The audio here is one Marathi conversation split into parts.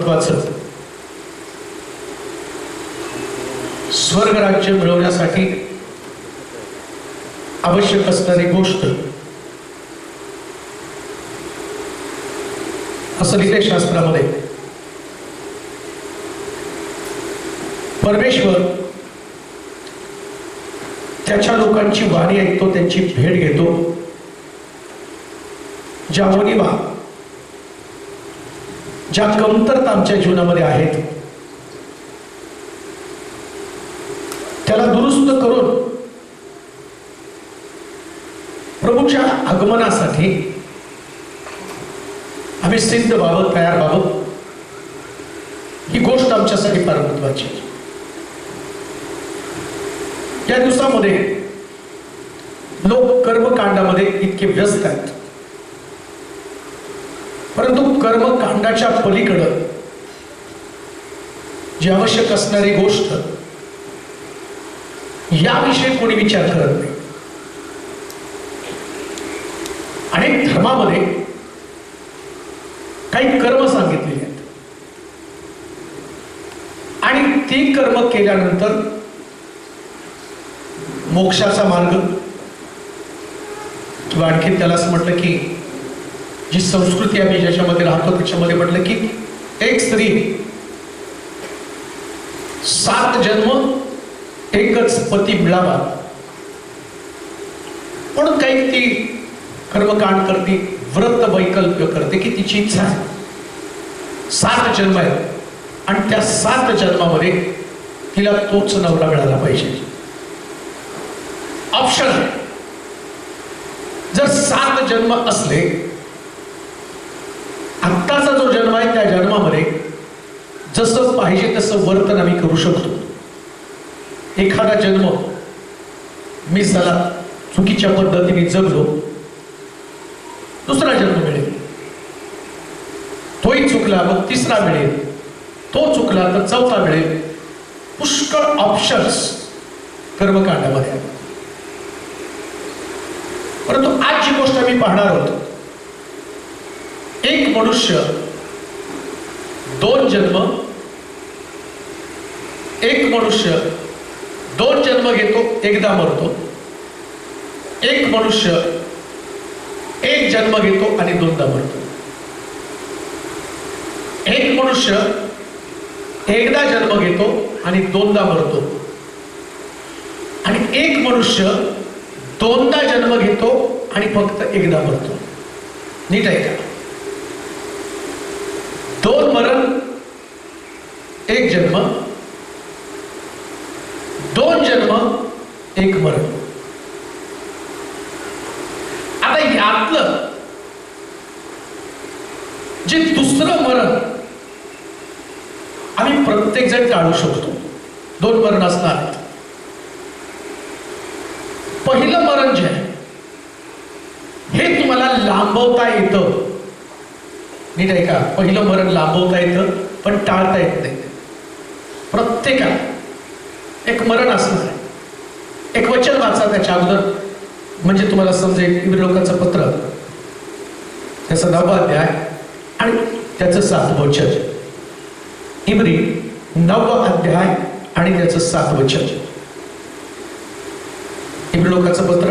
महत्वाचं स्वर्ग राज्य मिळवण्यासाठी आवश्यक असणारी गोष्ट असं लिहिते शास्त्रामध्ये. परमेश्वर त्याच्या लोकांची वाणी ऐकतो, त्यांची भेट घेतो, ज्या उणिवा ज्या कमतरता आमच्या जीवनामध्ये आहेत त्याला दुरुस्त करून प्रभूच्या आगमनासाठी आम्ही सिद्ध व्हावं, तयार व्हावं. ही गोष्ट आमच्यासाठी फार महत्वाची. या दिवसामध्ये लोक कर्मकांडामध्ये इतके व्यस्त आहेत, परंतु कर्मकांडाच्या पलीकडं जी आवश्यक असणारी गोष्ट याविषयी कोणी विचार करत नाही. अनेक धर्मामध्ये काही कर्म सांगितलेली आहेत आणि ती कर्म केल्यानंतर मोक्षाचा मार्ग, किंवा आणखी त्याला असं म्हटलं की जी संस्कृती आम्ही ज्याच्यामध्ये राहतो त्याच्यामध्ये म्हटलं की एक स्त्री 7 जन्म एकच पती मिळावा म्हणून काही ती कर्मकांड करते, व्रत वैकल्प्य करते की तिची इच्छा आहे. 7 जन्म आहेत आणि त्या 7 जन्मामध्ये तिला तोच नवरा मिळाला पाहिजे. ऑप्शन आहे. जर 7 जन्म असले, आत्ताचा जो जन्म आहे त्या जन्मामध्ये जसं पाहिजे तसं वर्तन आम्ही करू शकतो. एखादा जन्म मी चला चुकीच्या पद्धतीने जगलो, दुसरा जन्म मिळेल, तोही चुकला मग तिसरा मिळेल, तो चुकला तर चौथा मिळेल. पुष्कळ ऑप्शन्स कर्मकांडामध्ये आहेत. परंतु आज जी गोष्ट आम्ही पाहणार आहोत, एक मनुष्य 2 जन्म, एक मनुष्य 2 जन्म घेतो, एकदा मरतो. एक मनुष्य 1 जन्म घेतो आणि 2दा मरतो. एक मनुष्य एकदा जन्म घेतो आणि 2दा मरतो. आणि एक मनुष्य 2दा जन्म घेतो आणि फक्त एकदा मरतो. नीट आहे का? 2 मरण, 1 जन्म, 2 जन्म, 1 मरण. आता यातलं जे दुसरं मरण आम्ही प्रत्येक जण टाळू शकतो. 2 मरण असणार आहेत. पहिलं मरण जे आहे हे तुम्हाला लांबवता येतं. नीट आहे का? पहिलं मरण लांबवता येतं पण टाळता येत नाही. प्रत्येकाला एक मरण असणार आहे. एक वचन वाचा त्याच्या अगोदर, म्हणजे तुम्हाला समजेल. इब्री लोकांचं पत्र, त्याचा 9वा अध्याय आणि त्याचं 7वं वचन. इब्री 9वा अध्याय आणि त्याचं 7वं वचन. इब्री लोकांचं पत्र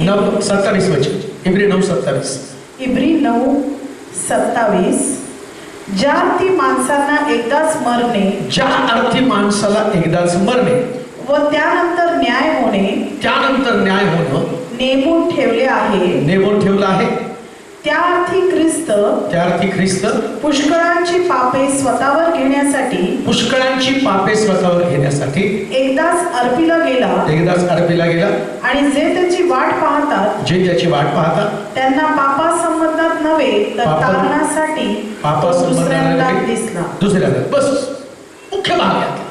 9:27 वचन. इब्री 9:27. इब्री 9:27. ज्या अर्थी माणसांना एकदाच मरणे, ज्या अर्थी माणसाला एकदाच मरणे व त्यानंतर न्याय होणे, त्यानंतर न्याय होणं नेमून ठेवले आहे, नेमून ठेवलं आहे, त्या अर्थी ख्रिस्त, त्या अर्थी ख्रिस्त पुष्कळांची पापे स्वतःवर घेण्यासाठी, पुष्कळांची पापे स्वतःवर घेण्यासाठी एकदाच अर्पिला गेला. एकदाच अर्पिला गेला. आणि जे त्याची वाट पाहतात, जे त्याची वाट पाहतात, त्यांना पापासंबंधात नव्हे तर तारणासाठी दुसऱ्यांदा दिसला. दुसऱ्यांदा. बस मुख्य भाग आहे.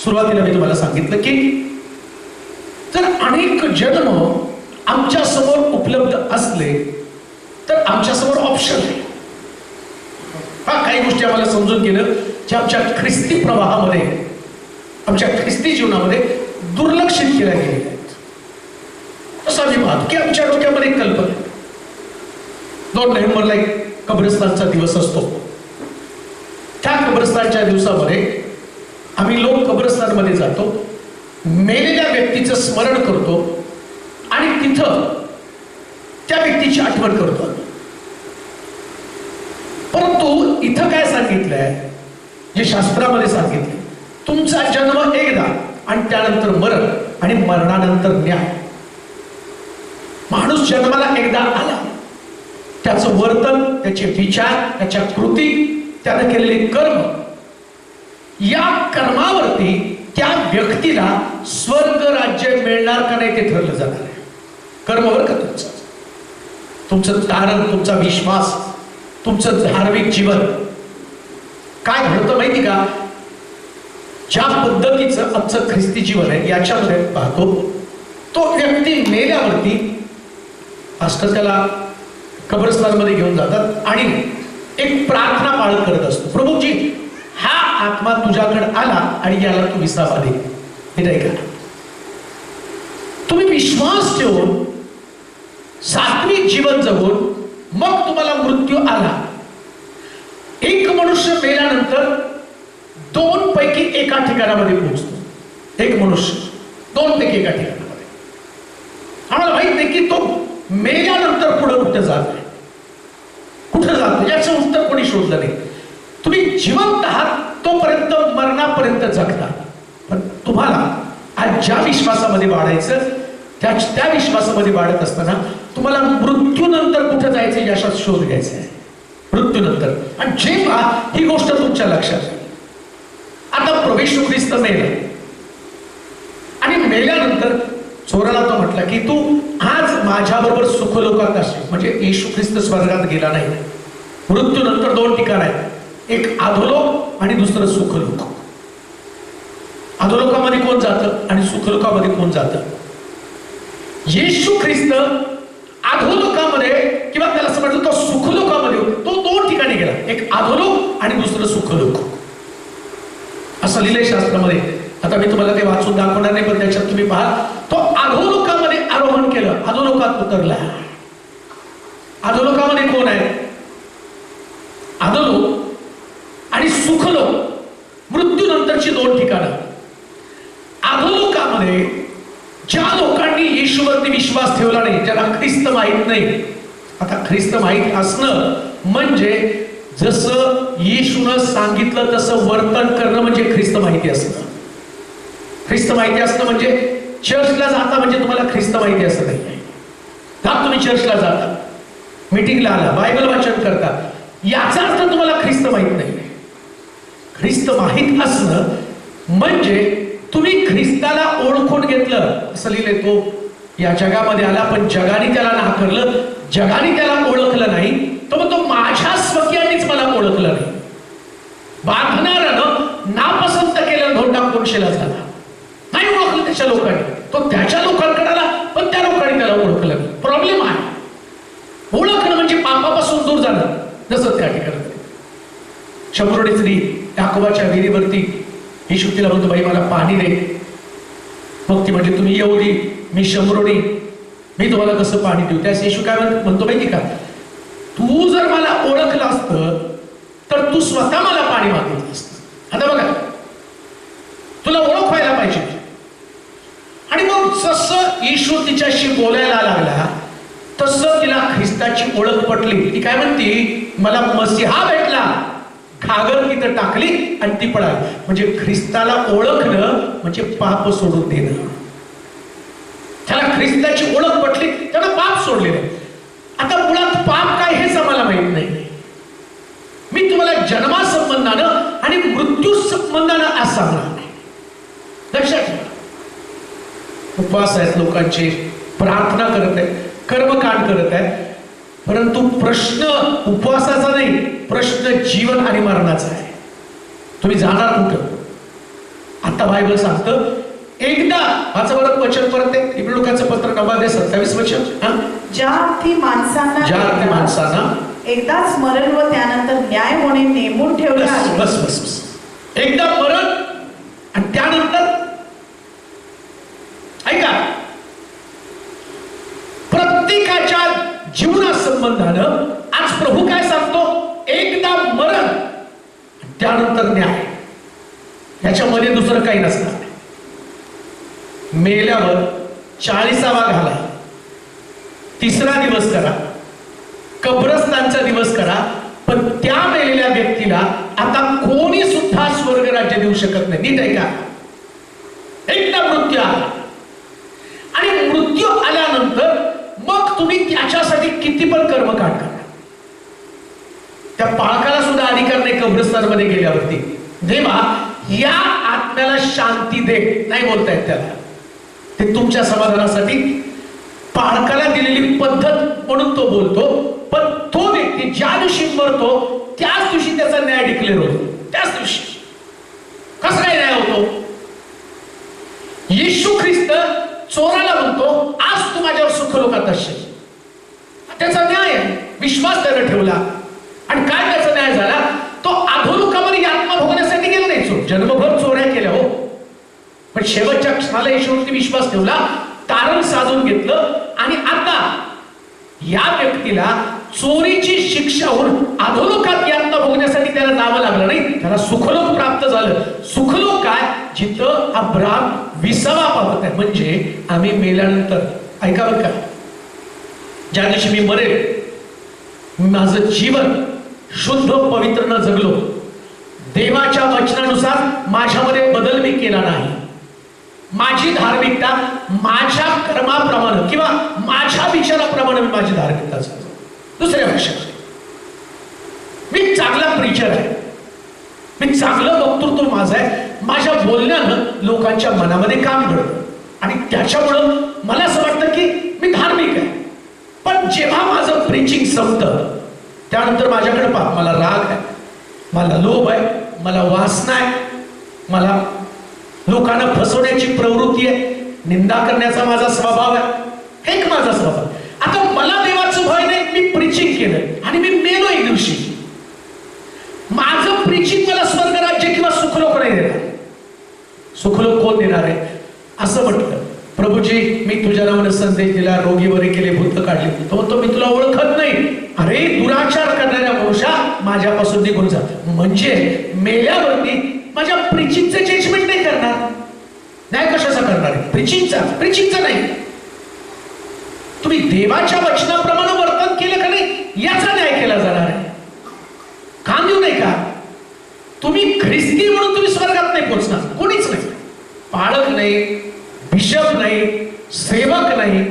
सुरुवातीला मी तुम्हाला सांगितलं की जर अनेक जन्म आमच्या समोर उपलब्ध असले तर आमच्या समोर ऑप्शन आहे. काही गोष्टी आम्हाला समजून घेणं जे आमच्या ख्रिस्ती प्रवाहामध्ये, आमच्या ख्रिस्ती जीवनामध्ये दुर्लक्षित केल्या गेलेल्या आहेत. असा मी पाहतो की आमच्या डोक्यामध्ये कल्पना 2 नोव्हेंबरला एक कब्रस्तानचा दिवस असतो. कब्रस्तानच्या दिवसामध्ये आम्ही लोक कब्रस्तानमध्ये जातो, मेलेल्या व्यक्तीचं स्मरण करतो आणि तिथं त्या व्यक्तीची आठवण करतो. परंतु इथं काय सांगितलंय, जे शास्त्रामध्ये सांगितलं, तुमचा जन्म एकदा आणि त्यानंतर मरण आणि मरणानंतर न्याय. माणूस जन्माला एकदा आला, त्याचं वर्तन, त्याचे विचार, त्याच्या कृती, त्यानं केलेले कर्म, या कर्मावरती त्या व्यक्तीला स्वर्ग राज्य मिळणार का नाही ते ठरलं जाणार आहे. कर्मावर का तुमचं तारण, तुमचा विश्वास, तुमचं धार्मिक जीवन काय घडतं माहिती का? ज्या पद्धतीचं आमचं ख्रिस्ती जीवन आहे याच्यामध्ये पाहतो, तो व्यक्ती मेल्यावरती पास्टर त्याला कब्रस्तानमध्ये घेऊन जातात आणि एक प्रार्थना पाळत करत असतो, प्रभूजी हा आत्मा तुझ्याकडे आला आणि याला तू विसावा दे. हे नाही का? तुम्ही विश्वास ठेवून सात्विक जीवन जगून मग तुम्हाला मृत्यू आला. एक मनुष्य मेल्यानंतर दोन पैकी एका ठिकाणामध्ये पोहोचतो. एक मनुष्य दोन पैकी एका ठिकाणामध्ये. आम्हाला माहित नाही की तो मेल्यानंतर पुढे कुठे जात, कुठे जातो याचं उत्तर कोणी शोधलं नाही. तुम्ही जिवंत आहात तोपर्यंत मरणापर्यंत जगता, पण तुम्हाला आज ज्या विश्वासामध्ये वाढायचं त्या विश्वासामध्ये वाढत असताना तुम्हाला मृत्यूनंतर कुठे जायचं याचा शोध घ्यायचा आहे. मृत्यूनंतर. आणि जेव्हा ही गोष्ट तुमच्या लक्षात येईल, आता प्रभू ख्रिस्त मेला आणि मेल्यानंतर चोराला तो म्हटला की तू आज माझ्याबरोबर सुखलोकात असशील. म्हणजे येशू ख्रिस्त स्वर्गात गेला नाही. मृत्यूनंतर दोन ठिकाण आहेत, एक अधोलोक आणि दुसरं सुखलोक. अधोलोकामध्ये कोण जातं आणि सुखलोकामध्ये कोण जातं? येशू ख्रिस्त अधोलोकामध्ये किंवा त्याला असं म्हटलं तो सुखलोकामध्ये, तो दोन ठिकाणी गेला, एक अधोलोक आणि दुसरं सुखलोक. असं लिहिलंय शास्त्रामध्ये. आता मी तुम्हाला ते वाचून दाखवणार नाही, पण त्याच्यात तुम्ही पहा, तो अधोलोकामध्ये आरोहण केलं, अधोलोकात उतरला. अधोलोकामध्ये कोण आहे? अधोलोक आणि सुखलोक, मृत्यूनंतरची दोन ठिकाणं. अधोलोकामध्ये ज्या लोकांनी येशूवरती विश्वास ठेवला नाही, ज्याला ख्रिस्त माहित नाही. आता ख्रिस्त माहित असणं म्हणजे जसं येशूनं सांगितलं तसं वर्तन करणं म्हणजे ख्रिस्त माहिती असणं. ख्रिस्त माहिती असणं म्हणजे चर्चला जाता म्हणजे तुम्हाला ख्रिस्त माहिती असं नाही. का तुम्ही चर्चला जाता, मीटिंगला आला, बायबल वाचन करता, याचा अर्थ तुम्हाला ख्रिस्त माहित नाही. ख्रिस्त माहित असणं म्हणजे तुम्ही ख्रिस्ताला ओळखून घेतलं. असं लिहिलंय, तो या जगामध्ये आला पण जगाने त्याला नाकारलं, जगाने त्याला ओळखलं नाही, तर मग तो माझ्या स्वकीयांनीच मला ओळखलं नाही. बांधणाऱ्यानं नापसंत केलं, धोंडा कोणशेला झाला, नाही ओळखलं त्याच्या लोकांनी. तो त्याच्या लोकांकडे आला पण त्या लोकांनी त्याला ओळखलं नाही. प्रॉब्लेम आहे. ओळखणं म्हणजे पापापासून दूर जाणं. जसं त्या ठिकाणी शंभरोडी स्त्री याकोबाच्या विहिरीवरती येशू तिला म्हणतो, बाई मला पाणी दे. मग ती म्हणजे तुम्ही एवढी, मी शंभरोडी, मी तुम्हाला कसं पाणी देऊ? त्यास येशू काय म्हणतो माहिती का, तू जर मला ओळखलं असतं तर तू स्वतः मला पाणी मागितलं असतं. आता बघा, तुला ओळख व्हायला पाहिजे. आणि मग जसं येशू तिच्याशी बोलायला लागला तसं तिला ख्रिस्ताची ओळख पटली. ती काय म्हणती, मला मसीहा भेटला. घागर तिथं टाकली आणि ती पळाली. म्हणजे ख्रिस्ताला ओळखणं म्हणजे पाप सोडून देणं. त्याला ख्रिस्ताची ओळख पटली, त्याला पाप सोडले. आता मुळात पाप काय हेच आम्हाला माहित नाही. मी तुम्हाला जन्मासंबंधानं आणि मृत्यू संबंधानं आज सांगणार नाही. लक्षात ठेवा. उपवास आहेत लोकांचे, प्रार्थना करत आहेत, कर्मकांड करत आहेत, परंतु प्रश्न उपवासाचा नाही, प्रश्न जीवन आणि मरणाचा आहे. तुम्ही जाणार कुठं? आता बायबल सांगतं, एकदा वाचा बरं वचन परत आहे, इब्रानियकाचं पत्र 9:27 वचन. ज्या अर्थी माणसांना एकदाच मरण व त्यानंतर न्याय होणे नेमून ठेवले आहे. बस बस बस. एकदा मरण आणि त्यानंतर ऐका, प्रत्येकाच्या जीवना संबंधानं आज प्रभू काय सांगतो, एकदा मरण त्यानंतर न्याय. याच्यामध्ये दुसरं काही नसणार. मेल्यावर 40वा घाला, 3रा दिवस करा, कब्रस्तानचा दिवस करा, पण त्या मेलेल्या व्यक्तीला आता कोणी सुद्धा स्वर्ग राज्य देऊ शकत नाही. नीट आहे का? एकदा मृत्यू आला आणि मृत्यू आल्यानंतर मग तुम्ही त्याच्यासाठी किती पण कर्मकांड करा, त्या पाळकाला सुद्धा अधिकार नाही कब्रस्तानमध्ये गेल्यावरती. देवा या आत्म्याला शांती दे नाही बोलतायत त्याला. ते तुमच्या समाधानासाठी पाळकाला दिलेली पद्धत म्हणून तो बोलतो. पण तो व्यक्ती ज्या दिवशी मरतो त्याच दिवशी त्याचा न्याय डिक्लेअर होतो. त्याच दिवशी कसा काय न्याय होतो? येशू ख्रिस्त चोराला म्हणतो आज तू माझ्यावर सुखलोकात असशील. त्याचा न्याय विश्वास त्याने ठेवला आणि काय त्याचा न्याय झाला? तो अधोलोकामध्ये आत्मा भोगण्यासाठी गेला नाही. चोर जन्मभर चोऱ्या केल्या हो, पण शेवटच्या क्षणाला येशूवरती विश्वास ठेवला, तारण साधून घेतलं आणि आता या व्यक्तीला चोरीची शिक्षा होऊन अधोलोकात यातना भोगण्यासाठी त्याला जावं लागलं नाही, त्याला सुखलोक प्राप्त झालं. सुखलोक काय? जिथं अब्राम 20वा पावत आहे. म्हणजे आम्ही मेल्यानंतर ऐका बरं का, ज्या दिवशी मी मरेल माझं जीवन शुद्ध पवित्र न जगलो, देवाच्या वचनानुसार माझ्यामध्ये बदल मी केला नाही, माझी धार्मिकता माझ्या कर्माप्रमाणे किंवा माझ्या विचाराप्रमाणे मी माझी धार्मिकता जगतो. दुसऱ्या भाषेत मी चांगला प्रीचर आहे, मी चांगलं वक्तृत्व माझं आहे, माझ्या बोलण्यानं लोकांच्या मनामध्ये काम घडतं आणि त्याच्यामुळं मला असं वाटतं की मी धार्मिक आहे. पण जेव्हा माझं प्रीचिंग संपतं त्यानंतर माझ्याकडे पहा, मला राग आहे, मला लोभ आहे, मला वासना आहे, मला लोकांना फसवण्याची प्रवृत्ती आहे, निंदा करण्याचा माझा स्वभाव आहे, एक माझा स्वभाव. आता मला देवाचं भय नाही, मी प्रीचिंग केलं आणि मी मेलो एक दिवशी. माझं प्रीचिंग मला स्वर्ग राज्य किंवा सुखलोक नाही देणार. सुखलोक कोण देणार आहे? असं म्हटलं, प्रभूजी मी तुझ्या नावाने संदेश दिला, रोगी बरे केले, भूत काढली. तो म्हणतो मी तुला ओळखत नाही. अरे दुराचार करणाऱ्या मनुष्या माझ्यापासून निघून जा. म्हणजे मेल्यावरती माझ्या प्रीचिंगचं जजमेंट नाही करणार. न्याय कशाचा करणार आहे? प्रीचिंगचा नाही. तुम्ही देवाच्या वचनाप्रमाणे वर्तन केलं का नाही याचा न्याय केला जाणार आहे. काम देऊ नाही का? तुम्ही ख्रिस्ती म्हणून तुम्ही स्वर्गात नाही पोहोचणार. कोणीच नाही. पाळक नाही, बिशप नाही, सेवक नाही,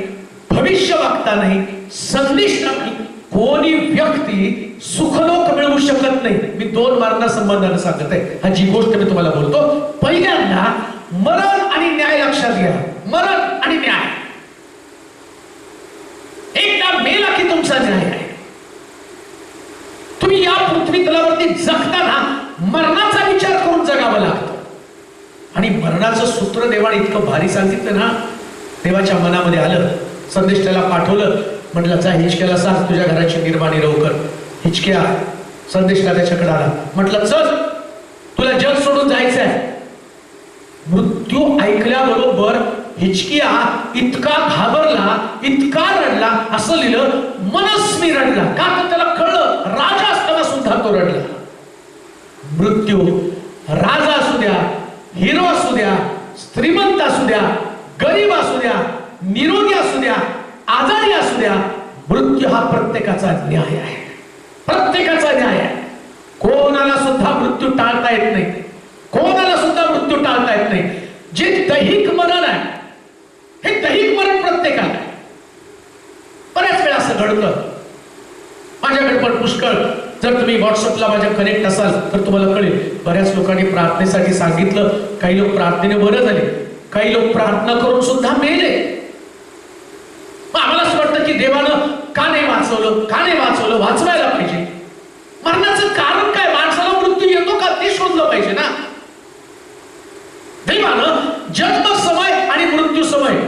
भविष्यवक्ता नाही, संदेश नाही, कोणी व्यक्ती सुखलोक मिळवू शकत नाही. मी 2 मार्गांना संबंधाने सांगत आहे. हा जी गोष्ट मी तुम्हाला बोलतो, पहिल्यांदा मरण आणि न्याय लक्षात घ्या. मरण आणि न्याय. एकदा मेला की तुमचा न्याय आहे. तुम्ही या पृथ्वी तलावरती जगताना मरणाचा विचार करून जगावं लागतं. आणि मरणाचं सूत्र देवाने इतकं भारी सांगितलं ना, देवाच्या मनामध्ये आलं, संदेश त्याला पाठवलं, म्हटलं जा हिचक्याला सांग तुझ्या घराची निर्माणी लवकर. हिचक्या संदेशला त्याच्याकडे आला, म्हटलं चल तुला जग सोडून जायचं आहे. मृत्यू ऐकल्याबरोबर हिचकिया इतका घाबरला, इतका रडला, असं लिहिलं मनस्वी रडला. का? तर त्याला कळलं राजा असताना सुद्धा तो रडला. मृत्यू राजा असू द्या, हिरो असू द्या, श्रीमंत असू द्या, गरीब असू द्या, निरोगी असू द्या, आजारी असू द्या, मृत्यू हा प्रत्येकाचा न्याय आहे. प्रत्येकाचा न्याय आहे. कोणाला सुद्धा मृत्यू टाळता येत नाही. कोणाला सुद्धा मृत्यू टाळता येत नाही. जे दैहिक मरण आहे हे दैहिक मरण प्रत्येकाला आहे. बऱ्याच वेळा असं घडतं. माझ्याकडे पण पुष्कळ, जर तुम्ही व्हॉट्सअपला माझ्या कनेक्ट असाल तर तुम्हाला कळेल, बऱ्याच लोकांनी प्रार्थनेसाठी सांगितलं. काही लोक प्रार्थनेने बरं झाले, काही लोक प्रार्थना करून सुद्धा मेले. आम्हाला असं वाटतं की देवानं का नाही वाचवलं, का नाही वाचवलं? वाचवायला पाहिजे. मरणाचं कारण काय? माणसाला मृत्यू येतो का ते शोधलं पाहिजे ना. देवानं जन्म समय आणि मृत्यू समय,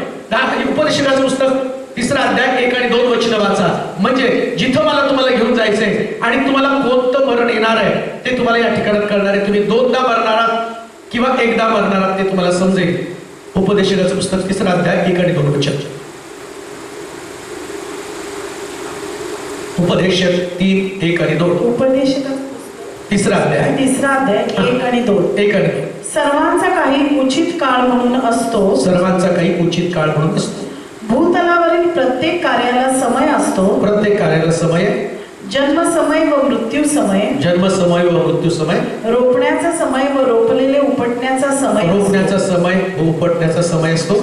उपनिषदाचं पुस्तक 3रा अध्याय 1 आणि 2 वचनं वाचा. म्हणजे जिथं मला तुम्हाला घेऊन जायचंय आणि तुम्हाला कोणतं मरण येणार आहे ते तुम्हाला या ठिकाणात कळणार आहे. तुम्ही 2दा मरणार आहात किंवा 1दा मरणार आहात ते तुम्हाला समजेल. उपदेशकाचं पुस्तक 3रा अध्याय 1 आणि 2 वचन. उपदेश 3:1 आणि 2. उपदेशकाचं तिसरा अध्याय तिसरा अध्याय 1 आणि 2. 1 आणि 2. सर्वांचा काही उचित काळ म्हणून असतो. सर्वांचा काही उचित काळ म्हणून असतो. भूतलावरील प्रत्येक कार्याला समय असतो. प्रत्येक कार्याला समय. जन्म समय व मृत्यू समय. जन्म समय व मृत्यू समय. रोपण्याचा समय व रोपलेले उपटण्याचा समय. रोपण्याचा समय व उपटण्याचा समय असतो.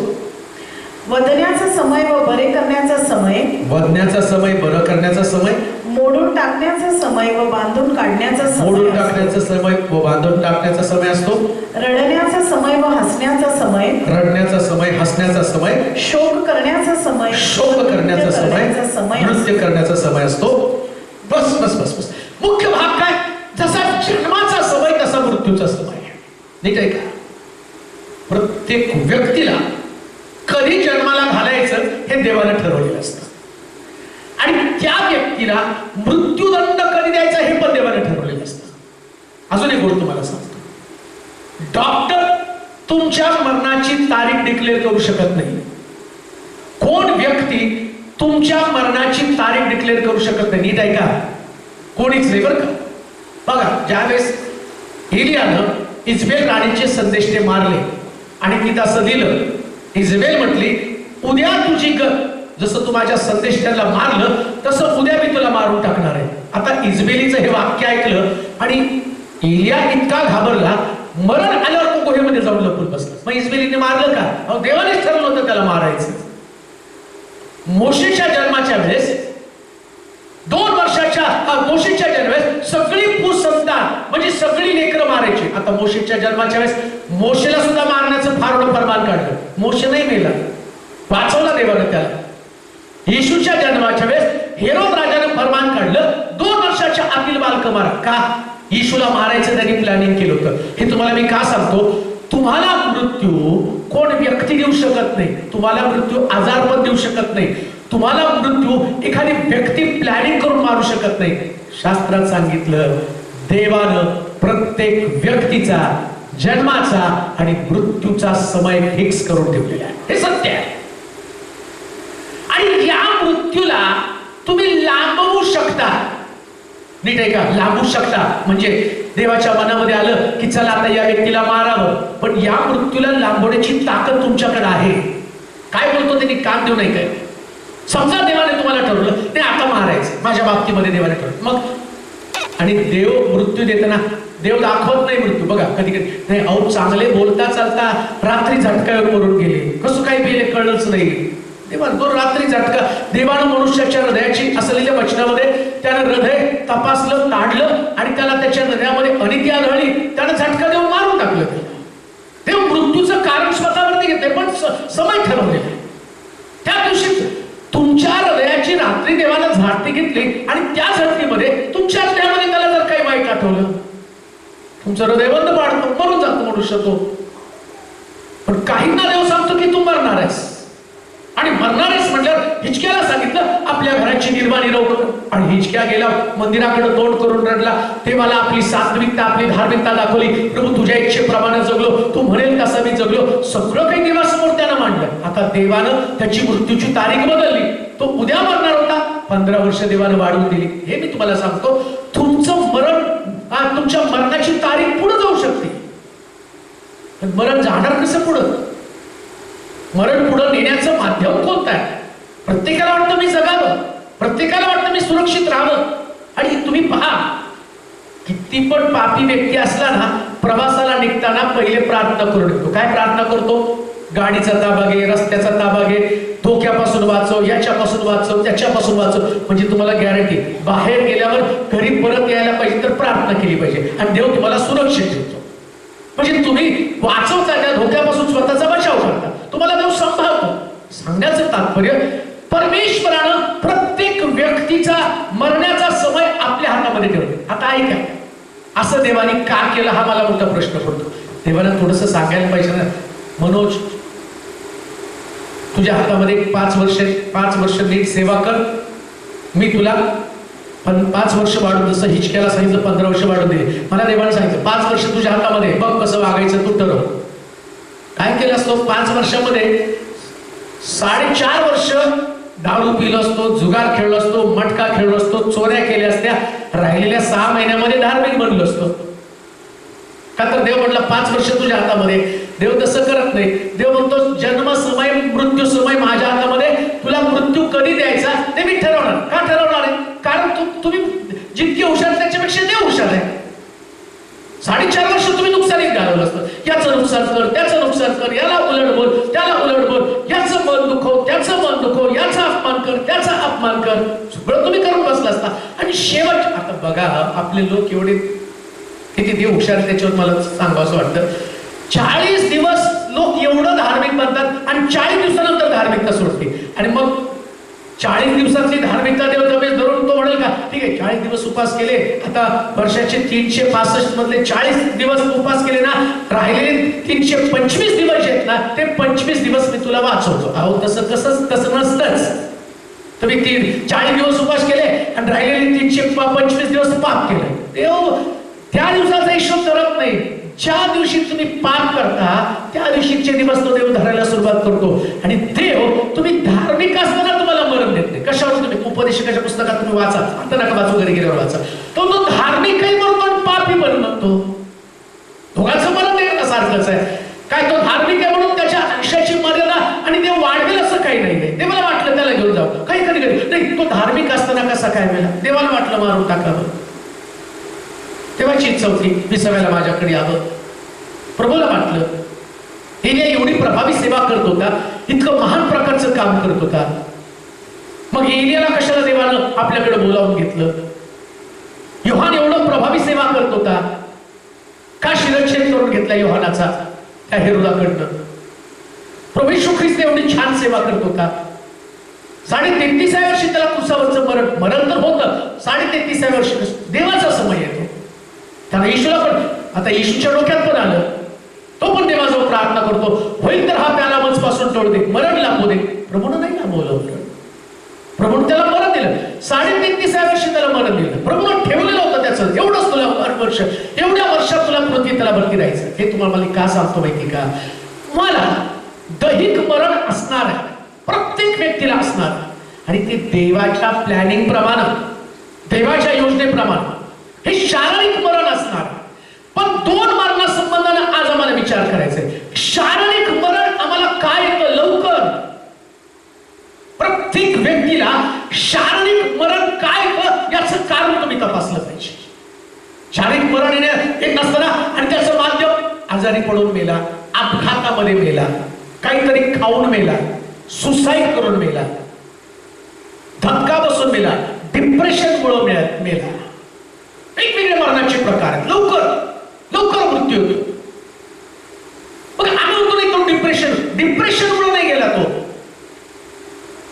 वदण्याचा समय व बरे करण्याचा समय. वदण्याचा समय, बरं करण्याचा समय. मोडून टाकण्याचा समय व बांधून काढण्याचा समय. मोडून टाकण्याचा समय व बांधून टाकण्याचा समय असतो. रडण्याचा समय व हसण्याचा समय. रडण्याचा समय, हसण्याचा समय. शोक करण्याचा समय. शोक करण्याचा समय, नृत्य करण्याचा समय असतो. बस बस बस बस. मुख्य भाग काय? जसा जन्माचा समय तसा मृत्यूचा समय आहे. नाही काय का? प्रत्येक व्यक्तीला कधी जन्माला घालायचं हे देवाने ठरवलेलं असतं आणि त्या व्यक्तीला मृत्यूदंड कधी द्यायचा हे पण देवाने ठरवलेलं असतं. अजून एक गोष्ट तुम्हाला सांगतो. डॉक्टर तुमच्या मरणाची तारीख डिक्लेअर करू शकत नाही. कोण व्यक्ती तुमच्या मरणाची तारीख डिक्लेअर करू शकत नाही. नीट ऐका, कोणीच नाही बरं का. बघा, ज्यावेळेस एलियानं इजबेल राणीचे संदेश ते मारले आणि तिथं असं दिलं, इजबेल म्हटली उद्या तुझी जसं तू माझ्या संदेशाला मारलं तसं उद्या मी तुला मारून टाकणार आहे. आता इजबेलीचं हे वाक्य ऐकलं आणि एलिया इतका घाबरला, मरण आल्यावर तो गुहेमध्ये जाऊन लपून बसला. मग इजबेलीने मारलं का? अहो, देवानेच ठरवलं होतं त्याला मारायचं. मोशेच्या जन्माच्या वेळेस 2 वर्षाच्या मोशेच्या जन्मावेळेस सगळी भूसंतान म्हणजे सगळी लेकरं मारायची. आता मोशेच्या जन्माच्या वेळेस मोशेला सुद्धा मारण्याचं फार मोठं फरमान काढलं. मोशे नाही मेला, वाचवला देवानं त्याला. येशूच्या जन्माच्या वेळेस हेरोद राजानं फरमान काढलं 2 वर्षाच्या आतील बालकं मारा. का? येशूला मारायचं त्यांनी प्लॅनिंग केलं होतं. हे तुम्हाला मी का सांगतो? तुम्हाला मृत्यू कोण व्यक्ती देऊ शकत नाही. तुम्हाला मृत्यू आजार पण देऊ शकत नाही. तुम्हाला मृत्यू एखादी व्यक्ती प्लॅनिंग करून मारू शकत नाही. शास्त्रात सांगितलं, देवानं प्रत्येक व्यक्तीचा जन्माचा आणि मृत्यूचा समय फिक्स करून ठेवलेला आहे. हे सत्य आहे. आणि या मृत्यूला तुम्ही लांबवू शकता. नीट आहे का? लांबवू शकता म्हणजे देवाच्या मनामध्ये आलं की चला आता या व्यक्तीला मारावं, पण या मृत्यूला लांबवण्याची ताकद तुमच्याकडे आहे. काय बोलतो त्यांनी? काम देऊ नाही काय? समजा देवाने तुम्हाला ठरवलं नाही आता मारायचं, माझ्या बाबतीमध्ये देवाने ठरवलं मग, आणि देव मृत्यू देताना देव दाखवत नाही मृत्यू. बघा कधी कधी नाही, अहो चांगले बोलता चालता रात्री झटक्यावर मरून गेले, कसं काय गेले कळलंच नाही. देवा तो रात्री झटका. देवानं मनुष्याच्या हृदयाची असलेल्या वचनामध्ये त्यानं हृदय तपासलं, काढलं आणि त्याला त्याच्या हृदयामध्ये अनिती आढळली, त्यानं झटका देऊन मारून टाकलं. देव मृत्यूचं कारण स्वतःवरती घेते पण समय ठरवलेलं. त्या दिवशी तुमच्या हृदयाची रात्री देवानं झाडती घेतली आणि त्या झटकीमध्ये तुमच्या हृदयामध्ये त्याला जर काही वाईट आठवलं, तुमचं हृदय बंद पाडतो, मरून जातो मनुष्य तो. पण काहींना देव सांगतो की तू मरणार आहेस, आणि मरणार आहेस म्हटल्यावर हिचक्याला सांगितलं आपल्या घराची निर्वाणी कर. आणि हिचक्या गेला मंदिराकडे तोंड करून रडला. ते मला आपली सात्विकता आपली धार्मिकता दाखवली. प्रभू तुझ्या इच्छेप्रमाणे जगलो, तू म्हणेल तसं मी जगलो. सगळं काही देवासमोर त्यानं मांडलं. आता देवानं त्याची मृत्यूची तारीख बदलली. तो उद्या मरणार होता, 15 वर्ष देवानं वाढवून दिली. हे मी तुम्हाला सांगतो, तुमचं मरण तुमच्या मरणाची तारीख पुढे जाऊ शकते. पण मरण जाणार कसं पुढं? मरण पुढे नेण्याचं माध्यम कोणतं आहे? प्रत्येकाला वाटतं मी जगावं, प्रत्येकाला वाटतं मी सुरक्षित राहावं. आणि तुम्ही पहा, किती पण पापी व्यक्ती असला ना, प्रवासाला निघताना पहिले प्रार्थना करून निघतो. काय प्रार्थना करतो? गाडीचा ताबा घे, रस्त्याचा ताबा घे, धोक्यापासून वाचव, याच्यापासून वाचव, त्याच्यापासून वाचव. म्हणजे तुम्हाला गॅरंटी बाहेर गेल्यावर घरी परत यायला पाहिजे तर प्रार्थना केली पाहिजे आणि देव तुम्हाला सुरक्षित ठेवतो. म्हणजे तुम्ही वाचवता, त्या धोक्यापासून स्वतःचा बचाव करता, तुम्हाला देव सांभाळतो. सांगण्याचं तात्पर्य, परमेश्वरानं प्रत्येक व्यक्तीचा मरण्याचा समय आपल्या हातामध्ये ठेवला. आता ऐका, असं देवाने का केलं हा मला मोठा प्रश्न पडतो. देवानं थोडंसं सांगायला पाहिजे ना, मनोज तुझ्या हातामध्ये 5 वर्ष नीट सेवा कर, मी तुला 5 वर्ष वाढून, जसं हिचक्याला सांगितलं 15 वर्ष वाढून दिले, मला देवाने सांगितलं 5 वर्ष तुझ्या हातामध्ये, बघ कसं वागायचं तू ठरव. काय केलं असतो? 5 वर्षामध्ये 4.5 वर्ष दारू पिलो असतो, जुगार खेळलो असतो, मटका खेळलो असतो, चोऱ्या केल्या असत्या, राहिलेल्या 6 महिन्यामध्ये धार्मिक बनलो असतो. का तर देव म्हटलं 5 वर्ष तुझ्या हातामध्ये. देव तसं करत नाही. देव म्हणतो जन्म समय मृत्यू समय माझ्या हातामध्ये. तुला मृत्यू कधी द्यायचा ते मी ठरवणार. का ठरवणार आहे? कारण तुम्ही जितके हुशार त्याच्यापेक्षा देव हुशार आहे. 4.5 वर्ष तुम्ही नुकसानीत घालवलं असतं. याचं नुकसान कर, त्याचं नुकसान कर, याला उलट बोल, त्याला उलट बोल, याचं मन दुखव, त्याचं मन दुखव, याचा अपमान कर, त्याचा अपमान कर, सगळं तुम्ही करून बसला असता. आणि शेवट आता बघा आपले लोक एवढे किती देव हुशार त्याच्यावर मला सांगावं असं वाटतं. 40 दिवस लोक एवढं धार्मिक बनतात आणि 40 दिवसानंतर धार्मिकता सोडते. आणि मग 40 दिवसातली धार्मिकता देव जमेस धरून तो म्हणेल का ठीक आहे 40 दिवस उपास केले, आता वर्षाचे 365 मधले 40 दिवस उपास केले ना, राहिलेले 325 दिवस आहेत ना, ते 25 दिवस मी तुला वाचवतो. अहो तसं नसतंच. तुम्ही 40 दिवस उपास केले आणि राहिलेले 325 दिवस पाप केले. देव त्या दिवसाचा हिशोब करत नाही. ज्या दिवशी तुम्ही पाप करता त्या दिवशीचे दिवस तो देव धरायला सुरुवात करतो. आणि देव तुम्ही धार्मिक असताना तुम्हाला मरण देत नाही. कशावर? तुम्ही उपदेशकाच्या पुस्तकात तुम्ही वाचा, आता नका वाचू, घरी गेल्यावर वाचा. तो धार्मिकही म्हणतो आणि पापी पण म्हणतो. दोघांचं मरण नाही सारखंच आहे. काय तो धार्मिक आहे म्हणून त्याच्या आयुष्याची मर्यादा आणि देव वाढवेल असं काही नाही. देवाला वाटलं त्याला घेऊन जाऊ, काही कधी नाही. तो धार्मिक असताना कसा काय मेला? देवाला वाटलं मारून टाकावं. तेव्हाची इच्छा होती 20व्याला माझ्याकडे यावं. प्रभूला वाटलं एलिया एवढी प्रभावी सेवा करत होता, इतकं महान प्रकारचं काम करत होता. मग एलियाला कशाला देवानं आपल्याकडे बोलावून घेतलं? योहान एवढं प्रभावी सेवा करत होता, का शिरच्छेद करून घेतला योहानाचा त्या हेरोदाकडनं? प्रभू येशू ख्रिस्त एवढी छान सेवा करत होता. 33व्या वर्षी त्याला क्रुसावरचं मरण तर होतं. 33व्या वर्षी देवाचा समय येतो. त्याला येशूला पण आता येशूच्या डोक्यात पण आलं. तो पण देवाजवळ प्रार्थना करतो, होईल तर हा प्याला मजपासून टोळ दे, मरण लांबू दे. प्रभूनं नाही लांबवलं. प्रभूनं त्याला मरण दिलं. 33व्या वर्षी त्याला मरण दिलं. प्रभूनं ठेवलेलं होतं त्याचं, एवढंच तुला 8 वर्ष, एवढ्या वर्षात तुला पृथ्वी त्याला भरती राहायचं. हे तुम्हाला मला का सांगतो माहिती का? मला दैहिक मरण असणार आहे, प्रत्येक व्यक्तीला असणार. आणि ते देवाच्या प्लॅनिंग प्रमाणे, देवाच्या योजनेप्रमाणे हे शारीरिक मरण असणार. पण 2 मरणासंबंधानं आज आम्हाला विचार करायचा आहे. शारीरिक मरण आम्हाला काय येतं? लवकर प्रत्येक व्यक्तीला शारीरिक मरण काय येतं याचं कारण तुम्ही तपासलं पाहिजे. शारीरिक मरण येत नसताना आणि त्याचं माध्यम आजारी पडून मेला, अपघातामध्ये मेला, काहीतरी खाऊन मेला, सुसाईड करून मेला, धक्का बसून मेला, डिप्रेशन मुळे मेला. वेगवेगळे मरणाचे प्रकार आहेत. लवकर मृत्यू होतो. मग आम्ही म्हणतो नाही तो डिप्रेशन मुळे नाही गेला तो.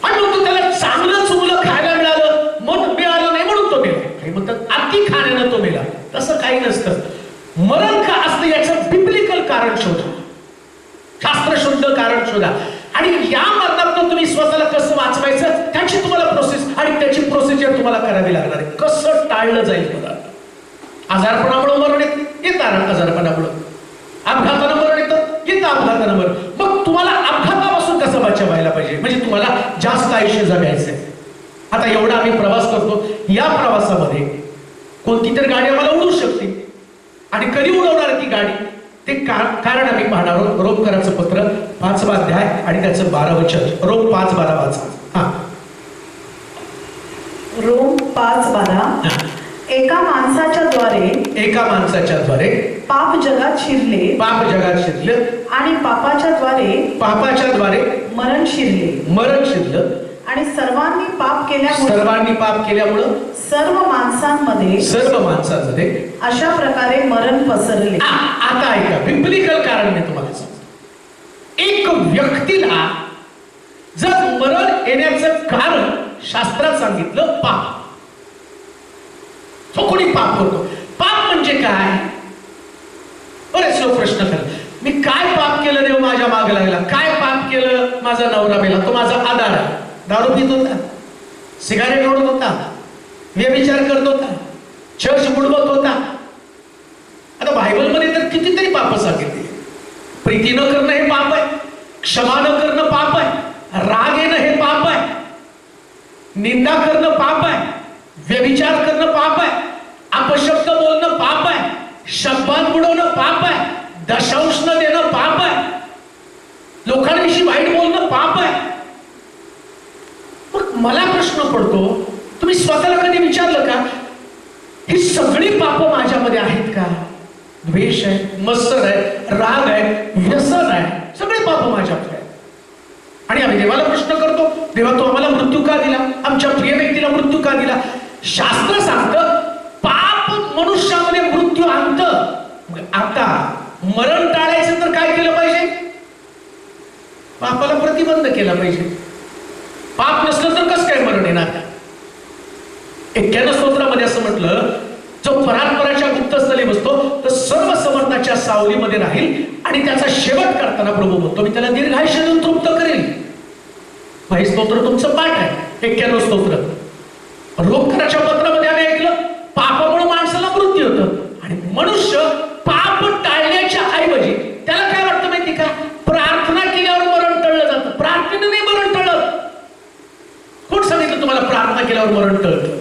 आणि म्हणतो त्याला चांगलं चुंगलं खायला मिळालं, मन मिळालं नाही म्हणून तो मेला. काही म्हणतात अति खाण्यानं तो मेला. तसं काही नसतं. मरण का असतं याचं बिब्लिकल कारण शोधा, शास्त्रशुद्ध कारण शोधा. आणि या मरणात तुम्ही स्वतःला कसं वाचवायचं त्याची तुम्हाला प्रोसेस आणि त्याची प्रोसिजर तुम्हाला करावी लागणार आहे. कसं टाळलं जाईल बघा. आजारपणामुळे मरण येतं आजारपणामुळे, अपघातानं मरण येतं अपघातानं मरण. मग तुम्हाला अपघातापासून कसं बचावायला पाहिजे? म्हणजे तुम्हाला जास्त आयुष्य जगायचंय. आता एवढा आम्ही प्रवास करतो, या प्रवासामध्ये कोणती तर गाडी आम्हाला उडू शकते. आणि कधी उडवणार ती गाडी ते कारण आम्ही पाहणार आहोत. रोमकरांचं पत्र 5वा अध्याय आणि त्याचं 12 वचन. रोम 5:12 वाचा. रोम 5:12. एका माणसाच्या द्वारे पाप जगात शिरले आणि पापाच्या द्वारे मरण शिरलं आणि सर्वांनी पाप केल्यामुळे सर्व माणसांमध्ये अशा प्रकारे मरण पसरले. आता ऐका, बिब्लिकल कारण मी तुम्हाला सांगतो. एक व्यक्तीला जर मरण येण्याचं कारण शास्त्रात सांगितलं पाप. तो कोणी पाप करतो. पाप म्हणजे काय? बरेच लोक प्रश्न करतात, मी काय पाप केलं देव माझ्या मागे लागला? काय पाप केलं? माझा नवरा मेला, तो माझा आधार आहे. दारू पित होता, सिगारेट ओढत होता, व्यभिचार करत होता, चर्च बुडवत होता. आता बायबलमध्ये तर कितीतरी पाप सांगितले. प्रीती न करणं हे पाप आहे, क्षमा न करणं पाप आहे, राग येणं हे पाप आहे, निंदा करणं पाप आहे, व्यभिचार करणं पाप आहे, अपशब्द बोलणं पाप आहे, शब्दात बुडवणं पाप आहे, दशांश न देणं पाप आहे, लोकांविषयी वाईट बोलणं पाप आहे. मग मला प्रश्न पडतो, तुम्ही स्वतःला कधी विचारलं का ही सगळी पाप माझ्यामध्ये आहेत का? द्वेष आहे, मत्सर आहे, राग आहे, व्यसन आहे, सगळे पाप माझ्यामध्ये आहेत. आणि आम्ही देवाला प्रश्न करतो, देवा तो आम्हाला मृत्यू का दिला, आमच्या प्रिय व्यक्तीला मृत्यू का दिला? शास्त्र सांगतं पाप मनुष्यामध्ये मृत्यू आणतं. आता मरण टाळायचं तर काय केलं पाहिजे? पापाला प्रतिबंध केला पाहिजे. पाप नसलं तर कसं काय मरण येणार? 91 स्तोत्रामध्ये असं म्हटलं, जो परात्पराच्या गुप्तस्थली बसतो तर सर्व समर्थाच्या सावलीमध्ये राहील आणि त्याचा शेवट करताना प्रभू म्हणतो मी त्याला दीर्घायुष्य देऊन तृप्त करेल. हे स्तोत्र तुमचं पाठ आहे, 91 स्तोत्र. रोगकराच्या पत्रामध्ये आम्ही ऐकलं पापामुळे माणसाला मृत्यू होतं आणि मनुष्य पाप टाळण्याच्या ऐवजी त्याला काय वाटतं माहिती का? प्रार्थना केल्यावर मरण टळलं जातं. प्रार्थनेने नाही मरण टळत. कोण सांगितलं तुम्हाला प्रार्थना केल्यावर मरण टळतं?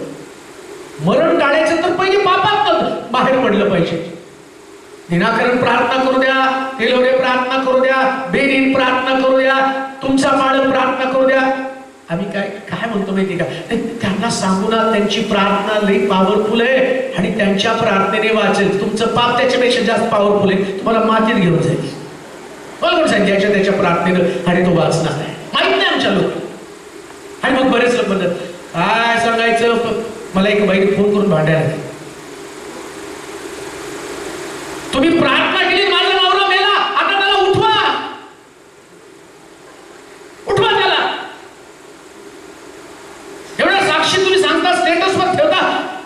मरण टाळायचं तर पहिले पापात बाहेर पडलं पाहिजे. दिनाकरण प्रार्थना करू द्या, तेलोरे प्रार्थना करू द्या, बेरीन प्रार्थना करू द्या, तुमचा बाळ प्रार्थना करू द्या. आम्ही काय काय म्हणतो माहिती का? त्यांना सांगू ना त्यांची प्रार्थना लई पॉवरफुल आहे आणि त्यांच्या प्रार्थनेने वाचेल. तुमचं पाप त्याच्यापेक्षा जास्त पॉवरफुल आहे, तुम्हाला मातीत घेऊन जाईल. मला कोण सांगितलं त्याच्या प्रार्थनेनं आणि तो वाचणार आहे? माहित नाही आमच्या लोक. आणि मग बरेच लोक म्हणतात काय सांगायचं. मला एक बाईने फोन करून भांडायला, तुम्ही प्रार्थना केली माझा नवरा मेला, आता त्याला उठवा, उठवा त्याला. एवढ्या साक्षी तुम्ही सांगता, स्टेटसवर ठेवता,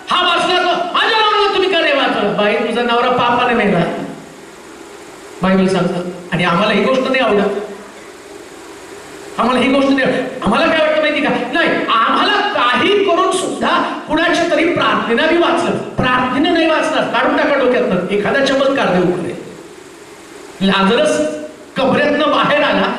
हा वाचला तर माझ्या नवऱ्याला तुम्ही का नाही वाचलं? बाई तुझा नवरा पापाने मेला, बायबल सांगतात. आणि आम्हाला ही गोष्ट नाही आवडत. आम्हाला ही गोष्ट नाही. आम्हाला काय वाटतं माहिती का? नाही, आम्हाला काही करून सुद्धा कुणाच्या तरी प्रार्थनेला मी वाचलं. प्रार्थनेने नाही वाचणार, काढून टाका डोक्यातनं. एखादा चमत्कार देऊ करे. लाजरस कबऱ्यातनं बाहेर आला,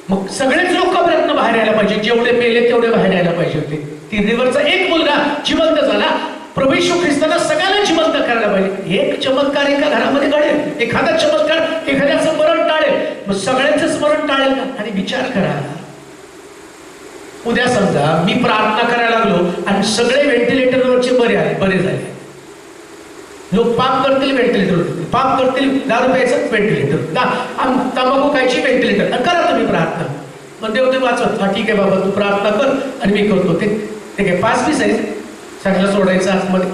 मग सगळेच लोक कबऱ्यातनं बाहेर यायला पाहिजे. जेवढे मेले तेवढे बाहेर यायला पाहिजे होते. 3 दिवसाचा एक मुलगा जिवंत झाला. प्रभू येशू ख्रिस्ताला सगळ्यांना जिवंत करायला पाहिजे. एक चमत्कार एका घरामध्ये घडेल, एखादा चमत्कार एखाद्याचं मरण टाळेल, मग सगळ्यांचं स्मरण टाळेल का? आणि विचार करा, उद्या समजा मी प्रार्थना करायला लागलो आणि सगळे व्हेंटिलेटरवरचे बरे झाले. लोक पाप करतील व्हेंटिलेटर, पाप करतील, दारू प्यायचं व्हेंटिलेटर, तंबाखू खायची व्हेंटिलेटर. करा तुम्ही प्रार्थना. मग देव ते वाचवत, हा ठीक आहे बाबा तू प्रार्थना कर आणि मी करतो. ते काय 5 पीस आहे सगळं सोडायचं आतमध्ये.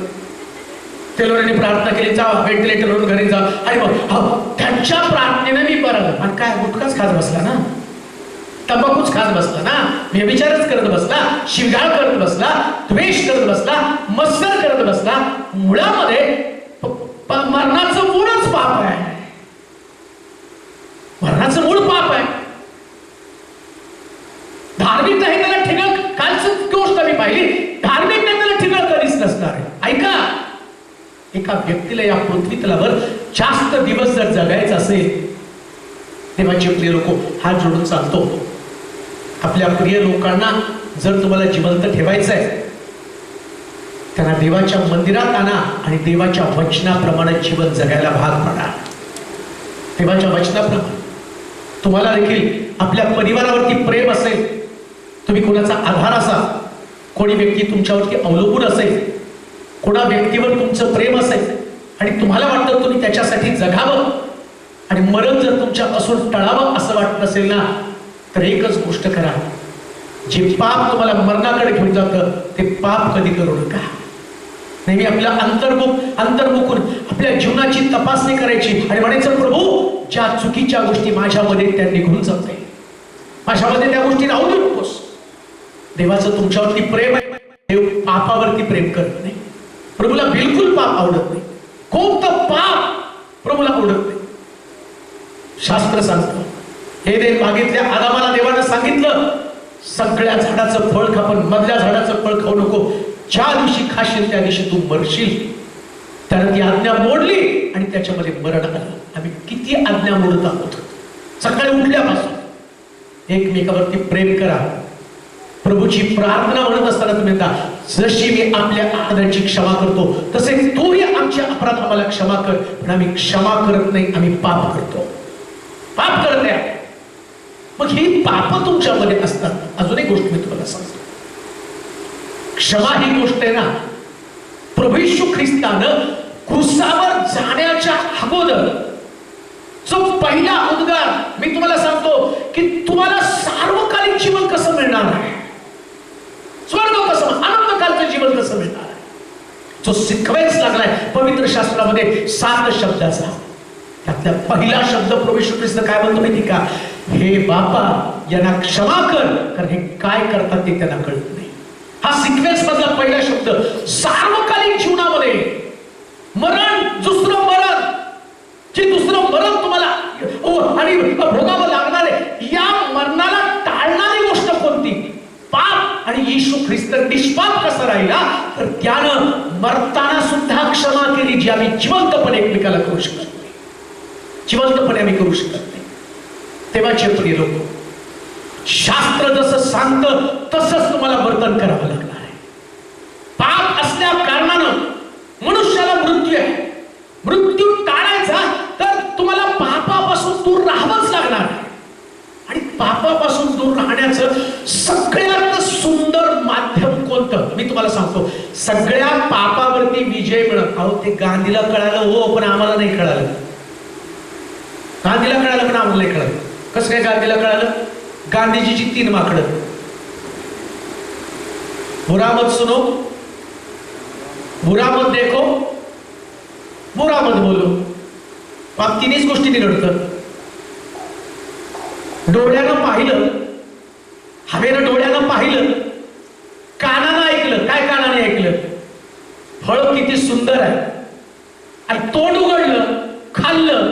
तेलोऱ्याने प्रार्थना केली, जावा व्हेंटिलेटरवरून घरी जा. आणि मग त्यांच्या प्रार्थनेने मी बरं. आणि काय गुटखाच खात बसला ना, तंबाखूच खात बसला ना, व्यभिचारच करत बसला, शिवगाळ करत बसला, द्वेष करत बसला, मत्सर करत बसला. मुळामध्ये मरणाचं मूळच पाप आहे. मरणाचं मूळ पाप आहे. धार्मिकता हे त्याला ठिकाण, कालच गोष्ट मी पाहिली, धार्मिकता त्याला ठिकाण कधीच नसणार आहे. ऐका, एका व्यक्तीला या पृथ्वी तलावर जास्त दिवस जर जगायचं असेल, देवाचे प्रिय लोक हात जोडून सांगतो, आपल्या प्रिय लोकांना जर तुम्हाला जिवंत ठेवायचं आहे, त्यांना देवाच्या मंदिरात आणा आणि देवाच्या वचनाप्रमाणे जीवन जगायला भाग पडा. देवाच्या वचनाप्रमाणे तुम्हाला देखील आपल्या परिवारावरती प्रेम असेल, तुम्ही कोणाचा आधार असाल, कोणी व्यक्ती तुमच्यावरती अवलंबून असेल, कोणा व्यक्तीवर तुमचं प्रेम असेल आणि तुम्हाला वाटतं तुम्ही त्याच्यासाठी जगावं आणि मरण जर तुमच्या असून टळावं असं वाटत नसेल ना, तर एकच गोष्ट करा, जे पाप तुम्हाला मरणाकडे घेऊन जातं ते पाप कधी करू नका. नेहमी आपल्या अंतर्मुखून आपल्या जीवनाची तपासणी करायची आणि म्हणायचं, प्रभू ज्या चुकीच्या गोष्टी माझ्यामध्ये त्या निघून जाते, माझ्यामध्ये त्या गोष्टी राहू देऊ नकोस. देवाचं तुमच्यावरती प्रेम आहे. देव पापावरती प्रेम करत नाही. प्रभूला बिलकुल पाप आवडत नाही. कोणतं पाप प्रभूला आवडत नाही. शास्त्र सांगतं, हे बागेतल्या आदामाला देवानं सांगितलं, सगळ्या झाडाचं फळ खा पण मधल्या झाडाचं फळ खाऊ नको. ज्या दिवशी खाशील त्या दिवशी तू मरशील. त्यानं ती आज्ञा मोडली आणि त्याच्यामध्ये मरण आलं. आम्ही किती आज्ञा मोडत आहोत. सकाळी उठल्यापासून एकमेकावरती प्रेम करा. प्रभूची प्रार्थना म्हणत असताना तुम्ही म्हणता, जशी मी आपल्या अपराधांची क्षमा करतो तसे तूही आमच्या अपराध आम्हाला क्षमा कर. पण आम्ही क्षमा करत नाही, आम्ही पाप करतो, पाप करत आहे. मग ही पाप तुमच्यामध्ये असतात. अजून एक गोष्ट मी तुम्हाला सांगतो, क्षमा ही गोष्ट आहे ना, प्रभू येशू ख्रिस्तानं क्रूसावर जाण्याच्या अगोदर जो पहिला उद्गार मी तुम्हाला सांगतो की तुम्हाला सार्वकालिक जीवन कसं मिळणार आहे, स्वर्ग कसं, अनंतकालचं जीवन कसं मिळणार आहे, जो सिक्वेन्स लागलाय पवित्र शास्त्रामध्ये 7 शब्दाचा. त्यातला पहिला शब्द प्रभू येशू ख्रिस्त काय म्हणतो माहिती का? हे बापा यांना क्षमा कर, कारण हे काय करतात ते त्यांना कळत नाही. हा सिक्वेन्स मधला पहिला शब्द. सार्वकालिक जीवनामध्ये मरण, दुसरं मरण, जे दुसरं मरण तुम्हाला आणि भोगावं लागणार आहे, या मरणाला टाळणारी गोष्ट कोणती? पाप. आणि येशू ख्रिस्त निष्पाप कसा राहिला, तर त्यानं मरताना सुद्धा क्षमा केली, जी आम्ही जिवंतपणे एकमेकाला करू शकत नाही, जिवंतपणे आम्ही करू शकत नाही. तेव्हाचे प्रिय लोक, शास्त्र जसं सांगतं तसंच तुम्हाला वर्तन करावं लागणार आहे. पाप असल्या कारणानं मनुष्याला मृत्यू आहे. मृत्यू टाळायचा तर तुम्हाला पापापासून दूर राहावंच लागणार आहे. आणि पापापासून दूर राहण्याचं सगळ्यात सुंदर माध्यम कोणतं मी तुम्हाला सांगतो. सगळ्या पापावरती विजय मिळत. अहो, ते गांधीला कळालं हो, पण आम्हाला नाही कळालं. गांधीला कळालं पण आम्हाला नाही कळालं. कसं काय गांधीला कळालं? गांधीजीची 3 माकडं. बुरा मत सुनो, बुरा मत देखो, बुरा मत बोलो. पाप 3च गोष्टी घडतं. डोळ्यानं पाहिलं, हवेनं डोळ्यानं पाहिलं, कानानं ऐकलं. काय कानाने ऐकलं? फळ किती सुंदर आहे. आणि तोंड उघडलं, खाल्लं,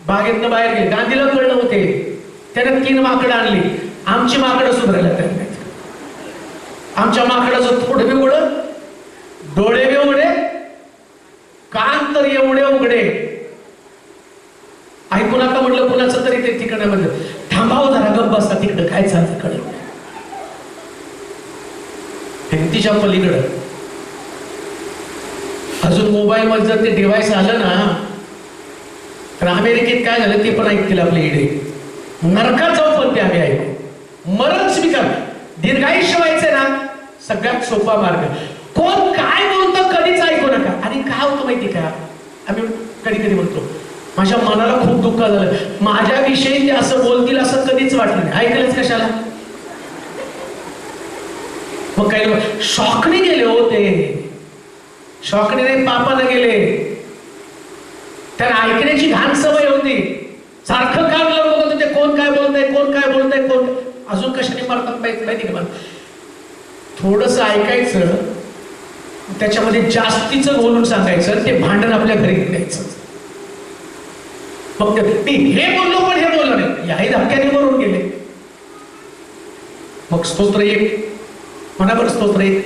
बागेतनं बाहेर गेले. गांधीला कळलं होते, त्याने 3 माकडं आणली. आमची माकडं सुधारायला तयार नाहीत. आमच्या माकडाचं थोडं बी उघडं, डोळे बी उघडे, कान तर एवढे उघडे. ऐकू नका म्हटलं कुणाचं तरी ते ठिकाणा म्हणलं, थांबाव जरा, गप्प बसा, तिकडं काय चालतं कडे. भिंतीच्या पलीकडं अजून मोबाईल मध्ये जर ते डिव्हाइस आलं ना, तर अमेरिकेत काय झालं ते पण ऐकतील आपले इडे. नरकात जाऊ पण ते आम्ही ऐकू. मरण स्वीकार, दीर्घायुष्य व्हायचंय ना, सगळ्यात सोपा मार्ग. कोण काय बोलतं कधीच ऐकू नका. आणि काय होतं माहिती का, आम्ही कधी कधी म्हणतो माझ्या मनाला खूप दुःख झालं, माझ्याविषयी ते असं बोलतील असं कधीच वाटलं नाही, ऐकलंच कशाला. मग काही लोक शॉकने गेले होते, शॉकने नाही, पापाने गेले. त्यांना ऐकण्याची घाण सवय होती. सारखं कान लावून बघत होते, कोण काय बोलतंय, कोण काय बोलतंय, कोण अजून कशाने मारतात माहिती का. थोडंसं ऐकायचं, त्याच्यामध्ये जास्तीचं बोलून सांगायचं, ते भांडण आपल्या घरी द्यायचं. फक्त मी हे बोललो पण हे बोललो नाही, याही धक्क्याने वरून गेले. मग स्तोत्र 1 मनावर, स्तोत्र 1.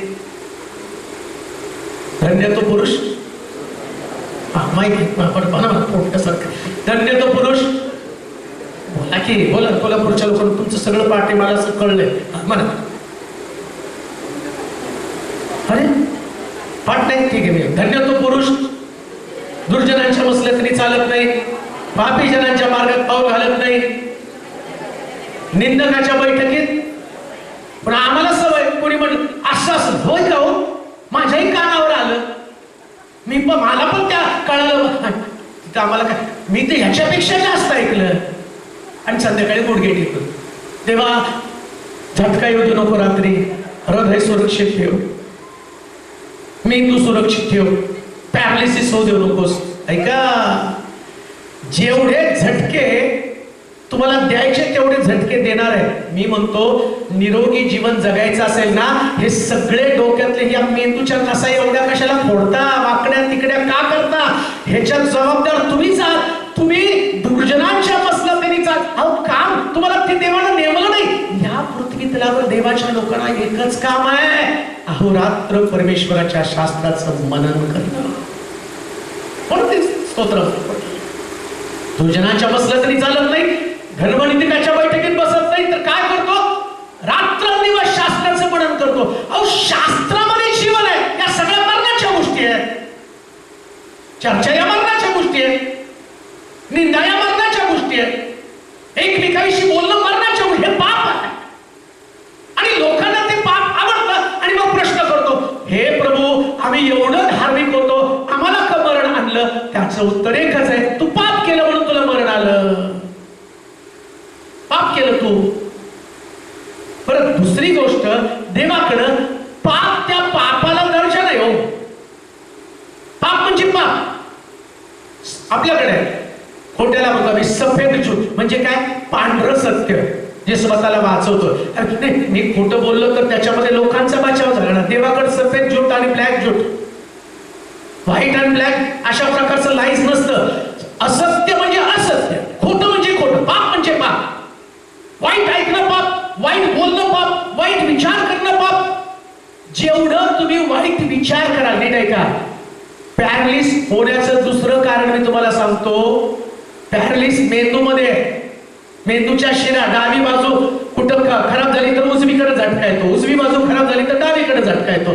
धन्य तो पुरुष, माहिती पोटसारखं. धन्य तो पुरुष, बोला की, बोला. कोल्हापूरच्या लोकांना तुमचं सगळं पाठ आहे, मला असं कळलंय म्हणा. अरे पाठ नाही, ठीक आहे. धन्य तो पुरुष, दुर्जनांच्या मसलतीने चालत नाही, पापी जनांच्या मार्गात पाऊल घालत नाही, निंदकाच्या बैठकीत. पण आम्हाला सवय, कोणी म्हणलं असं असं होय का हो, माझ्याही कानावर आलं, मी पण मला पण त्या कळालं. तिथं आम्हाला काय, मी तर ह्याच्यापेक्षा जास्त ऐकलं. आणि संध्याकाळी गुडघे टेकून, तेव्हा झटका येऊ दे नको रात्री, हृदय सुरक्षित ठेव, मेंदू सुरक्षित ठेव, पॅरालिसिस होऊ देऊ नकोस. ऐका, जेवढे झटके तुम्हाला द्यायचे तेवढे झटके देणार आहे. मी म्हणतो, निरोगी जीवन जगायचं असेल ना, हे सगळे डोक्यातले या मेंदूच्या नसा एवढ्या कशाला फोडता, वाकड्या तिकड्या का करता? ह्याच्यात जबाबदार तुम्हीच आहात. तुम्ही दुर्जनांच्या मसलतीने अहो, काम तुम्हाला ते देवानं नेमलं नाही. या पृथ्वी तलावर देवाच्या लोकांना एकच काम आहे, अहोरात्र परमेश्वराच्या शास्त्राचं मनन करणं. पण ते स्तोत्र दुर्जनांच्या मसलतीने चालत नाही, धर्मनीतिकाच्या बैठकीत बसत नाही, तर काय करतो? रात्रंदिवस शास्त्र वर्णन करतो. अहो शास्त्रामध्ये जीवन आहे, या सगळ्या मरणाच्या गोष्टी आहेत. चर्चा या मरणाच्या गोष्टी आहेत, निंदा या मरणाच्या गोष्टी आहेत, एकमेकाविषयी बोलणं मरणाच्या गोष्टी, हे पाप आहे. आणि लोकांना ते पाप आवडतं आणि मग प्रश्न करतो, हे प्रभू आम्ही एवढं धार्मिक होतो, आम्हाला का मरण आणलं? त्याचं उत्तर एकच आहे, तू पाप केलं म्हणून तुला मरण आलं. पाप केलं तू. परत दुसरी गोष्ट, देवाकडं पाप त्या पापाला दर्जा नाही हो. पाप म्हणजे पाप. आपल्याकडे खोट्याला म्हणतो आम्ही सफेद झूठ, म्हणजे काय? पांढरं सत्य जे स्वतःला वाचवतो. नाही मी खोटं बोललो तर त्याच्यामध्ये लोकांचा बचाव झाला ना. देवाकडे सफेद झूठ आणि ब्लॅक झूठ, व्हाईट अँड ब्लॅक अशा प्रकारचं लाईज नसतं. असत्य म्हणजे असत्य, खोटं म्हणजे खोटं, पाप म्हणजे पाप. वाईट ऐकणं पाप, वाईट बोलणं पाप, वाईट विचार करणं पाप. जेवढं तुम्ही वाईट विचार कराल, नीट ऐका, पॅरालिस होण्याचं दुसरं कारण मी तुम्हाला सांगतो. पॅरालिस मेंदूमध्ये आहे. मेंदूच्या शिरा, डावी बाजू कुठं खराब झाली तर उजवीकडे झटका येतो, उजवी बाजू खराब झाली तर डावीकडे झटका येतो.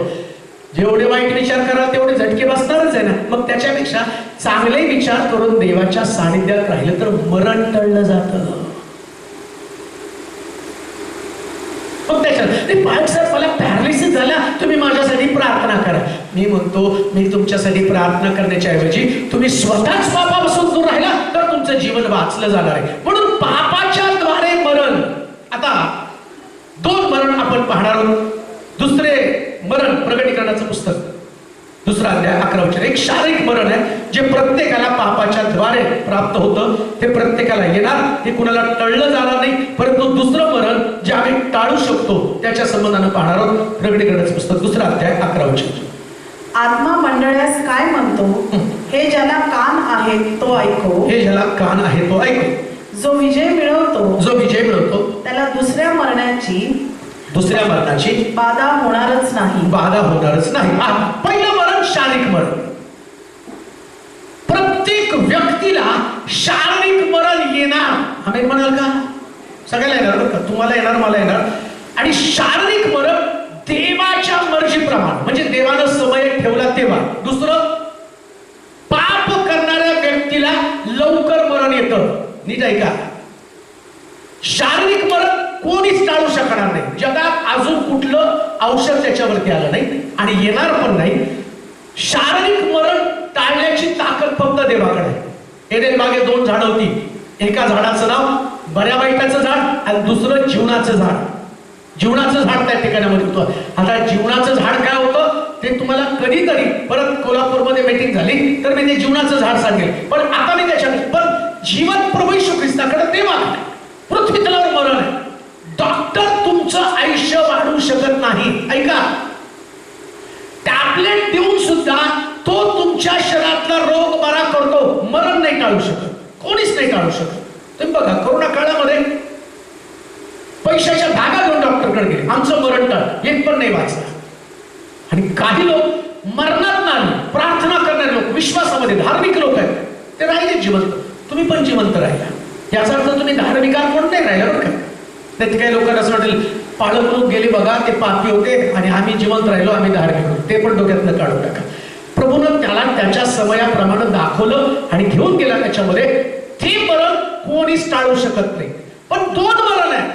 जेवढे वाईट विचार कराल तेवढे झटके बसणारच आहे ना. मग त्याच्यापेक्षा चांगले विचार करून देवाच्या सानिध्यात राहिलं तर मरण टळलं जातं. मग त्याच्यात सर मला पॅरालिसिस झाला, तुम्ही माझ्यासाठी प्रार्थना करा. मी म्हणतो, मी तुमच्यासाठी प्रार्थना करण्याच्या ऐवजी तुम्ही स्वतःच पापापासून दूर राहिला तर तुमचं जीवन वाचलं जाणार आहे. म्हणून पापाच्या द्वारे मरण. आता दोन मरण आपण पाहणार आहोत. दुसरे मरण, प्रकटीकरणाचं पुस्तक 2 अध्याय 11 वचन. एक शारीरिक मरण आहे जे प्रत्येकाला पापाच्या द्वारे प्राप्त होतं, ते प्रत्येकाला येणार, हे कुणाला टळलं जाणार नाही. परंतु दुसरं मरण जे आम्ही टाळू शकतो त्याच्या संबंधानं पाहणार आहोत. प्रकटीकरणाचं पुस्तक 2 अध्याय 11 वचन. आत्मा मंडळास काय म्हणतो, हे ज्याला कान आहे तो ऐको. हे ज्याला कान आहे तो ऐको. जो विजय मिळवतो त्याला दुसऱ्या मरणाची बाधा होणारच नाही. पहिलं मरण शारीरिक मरण. प्रत्येक व्यक्तीला शारीरिक मरण येणार. आम्ही म्हणाल का? सगळ्याला येणार बरं का, तुम्हाला येणार, मला येणार. आणि शारीरिक मरण देवाच्या मर्जीप्रमाणे, म्हणजे देवानं समय ठेवला तेव्हा. दुसरं, पाप करणाऱ्या व्यक्तीला लवकर मरण येतं. नीट ऐका, शारीरिक मरण कोणीच टाळू शकणार नाही. जगात अजून कुठलं औषध त्याच्यावरती आलं नाही आणि येणार पण नाही. शारीरिक मरण टाळण्याची ताकद फक्त देवाकडे आहे. एडेन बागेत 2 झाडं होती. एका झाडाचं नाव बऱ्या वाईटाचं झाड आणि दुसरं जीवनाचं झाड. जीवनाचं झाड त्या ठिकाणामध्ये होतं. आता जीवनाचं झाड काय होतं ते तुम्हाला कधीतरी परत कोल्हापूरमध्ये मीटिंग झाली तर मी ते जीवनाचं झाड सांगेल. पण आता मी त्याच्यात पण जीवन प्रभू येशू ख्रिस्ताकडे देवाकडे. पृथ्वी तलावर मरण आहे. डॉक्टर तुमचं आयुष्य वाढवू शकत नाही. ऐका, टॅबलेट देऊन सुद्धा तो तुमच्या शरीरातला रोग बरा करतो, मरण नाही टाळू शकत. कोणीच नाही टाळू शकत. तुम्ही बघा, कोरोना काळामध्ये पैशाच्या धागा घेऊन डॉक्टरकडे गेले, आमचं मरण टाळ, एक पण नाही वाचला. आणि काही लोक मरणात नाही, प्रार्थना करणारे लोक, विश्वासामध्ये धार्मिक लोक आहेत, ते राहिले जिवंत. तुम्ही पण जिवंत राहिला. याचा अर्थ तुम्ही धार्मिकार कोण नाही राहिला बरं का. नाही काही लोकांना असं वाटेल, पाळक लोक गेले बघा, ते पापी होते आणि आम्ही जिवंत राहिलो, आम्ही धार्मिक होतो. ते पण डोक्यातनं काढून टाका. प्रभूनं त्याला त्याच्या समयाप्रमाणे दाखवलं आणि घेऊन गेला त्याच्यामध्ये. ते मरण कोणीच टाळू शकत नाही. पण 2 मरण आहे.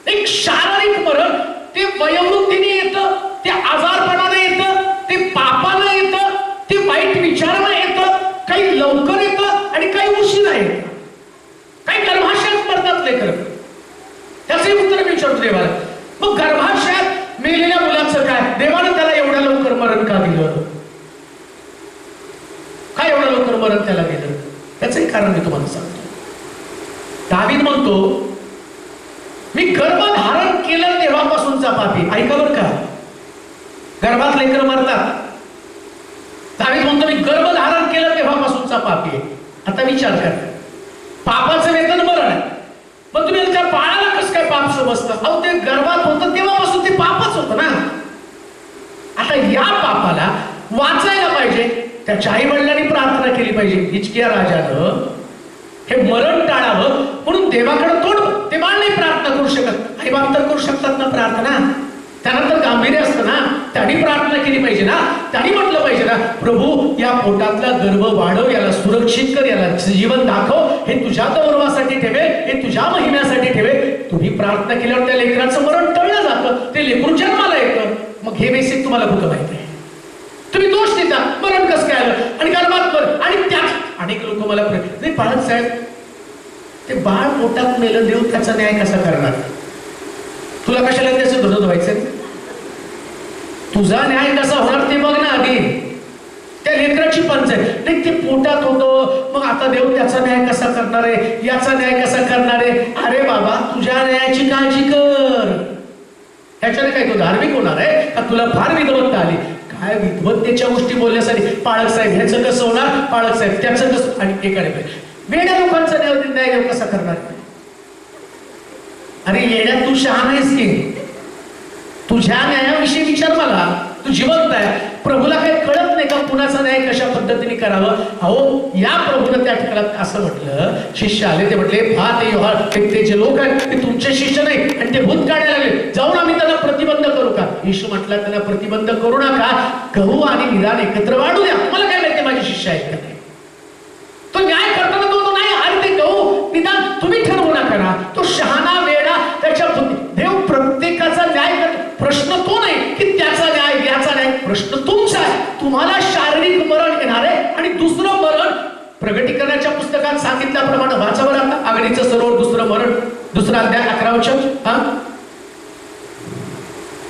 एक शारीरिक मरण, ते वयोवृद्धीने येतं, ते आजारपणाने येतं, ते पापानं येतं, ते वाईट विचारानं येतं. काही लवकर येतं आणि काही उशिरा येतं. काही गर्भाशयात मरतात लेकरं. त्याचे उत्तर मी विचारतो देवाला. मग गर्भाशयात मेलेल्या मुलाचं काय? देवानं त्याला एवढ्या लवकर मरण का दिलं? काय एवढं लवकर मरण त्याला दिलं? त्याचंही कारण मी तुम्हाला सांगतो. दावीद म्हणतो, मी गर्भधारण केलं तेव्हापासूनचा पापी. ऐका बरं का, गर्भात लेकरं मरतात. दावीद म्हणतो, मी गर्भधारण केलं तेव्हापासूनचा पापी आहे. आता विचार करा, पापाचं वेतन मरण आहे. मग तुम्ही त्या बाळाला कसं काय पाप समजता? अहो, ते गर्भात होतं तेव्हापासून ते पापच होतं ना. आता या पापाला वाचायला पाहिजे, त्याच्या आई वडिलांनी प्रार्थना केली पाहिजे. हिजकिया राजानं हे मरण टाळावं म्हणून देवाकडे तोड. ते बाळ नाही प्रार्थना करू शकत, आई बाप तर करू शकतात ना प्रार्थना. त्यांना तर गांभीर्य असतं ना, त्यांनी प्रार्थना केली पाहिजे ना, त्यांनी म्हटलं पाहिजे ना, प्रभू या पोटातला गर्भ वाढव, याला सुरक्षित कर, याला जीवन दाखव, हे तुझ्या गौरवासाठी ठेवे, हे तुझ्या महिम्यासाठी ठेवे. तुम्ही प्रार्थना केल्यावर त्या लेकराचं मरण टळलं जातं, ते लेकरू जन्माला येतं. मग हे बेसिक तुम्हाला कुठं माहिती आहे? तुम्ही दोष देता, मरण कसं काय आलं आणि गर्भात मरण, आणि त्यात अनेक लोक मला नाही पाळत साहेब, ते बाळ पोटात मेलं, देव त्याचा न्याय कसा करणार? तुला कशाला त्याचं धुणं धुवायचं? तुझा न्याय कसा होणार ते बघ ना आधी. त्या लेकराची पंचायत नाही, ते पोटात होतं, मग आता देव त्याचा न्याय कसा करणार आहे, याचा न्याय कसा करणार आहे? अरे बाबा, तुझ्या न्यायाची काळजी कर. ह्याच्याने काय तू धार्मिक होणार आहे का? तुला फार विद्वत्ता आली काय? विद्वत्तेच्या गोष्टी बोलण्यासाठी पाळक साहेब ह्याचं कसं होणार, पाळक साहेब त्याचं कसं, आणि एकाने वेड्या लोकांचा न्याय देव कसा करणार? अरे येड्या, तू शहाणा आहेस की? तुझ्या न्यायाविषयी विचार मला. तू जिवंत आहे, प्रभूला काही कळत नाही का कुणाचा न्याय कशा पद्धतीने करावं? अहो, या प्रभूनं त्या ठिकाणी असं म्हटलं, शिष्य आले, ते म्हटले ते जे लोक आहेत ते तुमचे शिष्य नाही, आणि ते भूत काढायला लागले, जाऊन आम्ही त्यांना प्रतिबंध करू का? येशू म्हटला, त्यांना प्रतिबंध करू नका, गहू आणि निदान एकत्र वाढू द्या. मला काय माहिती माझे शिष्य आहेत का नाही? तो न्याय करताना तो नाही, अरे ते गहू निदान तुम्ही ठरवू नका ना. तो शहाणा वेडा, त्याच्या देव प्रत्येकाचा न्याय करतो. प्रश्न तो नाही की त्याचा न्याय याचा न्याय, प्रश्न तुमचा आहे. तुम्हाला शारीरिक मरण येणार आहे, आणि दुसरं मरण प्रगटीकरणाच्या पुस्तकात सांगितल्याप्रमाणे वाचा बरं आता, आघाडीचं सरोवर दुसरं मरण, दुसरा अध्याय 11 वचन.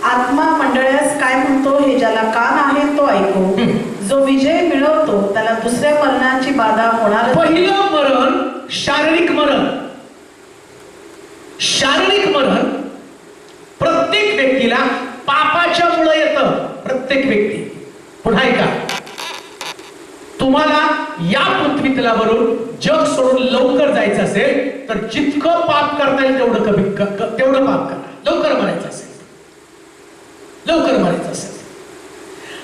आत्मा मंडळास काय म्हणतो हे ज्याला कान आहे तो ऐको. जो विजय मिळवतो त्याला दुसऱ्या मरणाची बाधा होणार. पहिलं मरण शारीरिक मरण. शारीरिक मरण प्रत्येक व्यक्तीला पापाच्या मुळे येतं. प्रत्येक व्यक्ती. पुन्हा ऐका, तुम्हाला या पृथ्वी तलावरून जग सोडून लवकर जायचं असेल तर जितकं पाप करता येईल तेवढं पाप करा. लवकर मरायचं असेल, लवकर मरायचं असेल,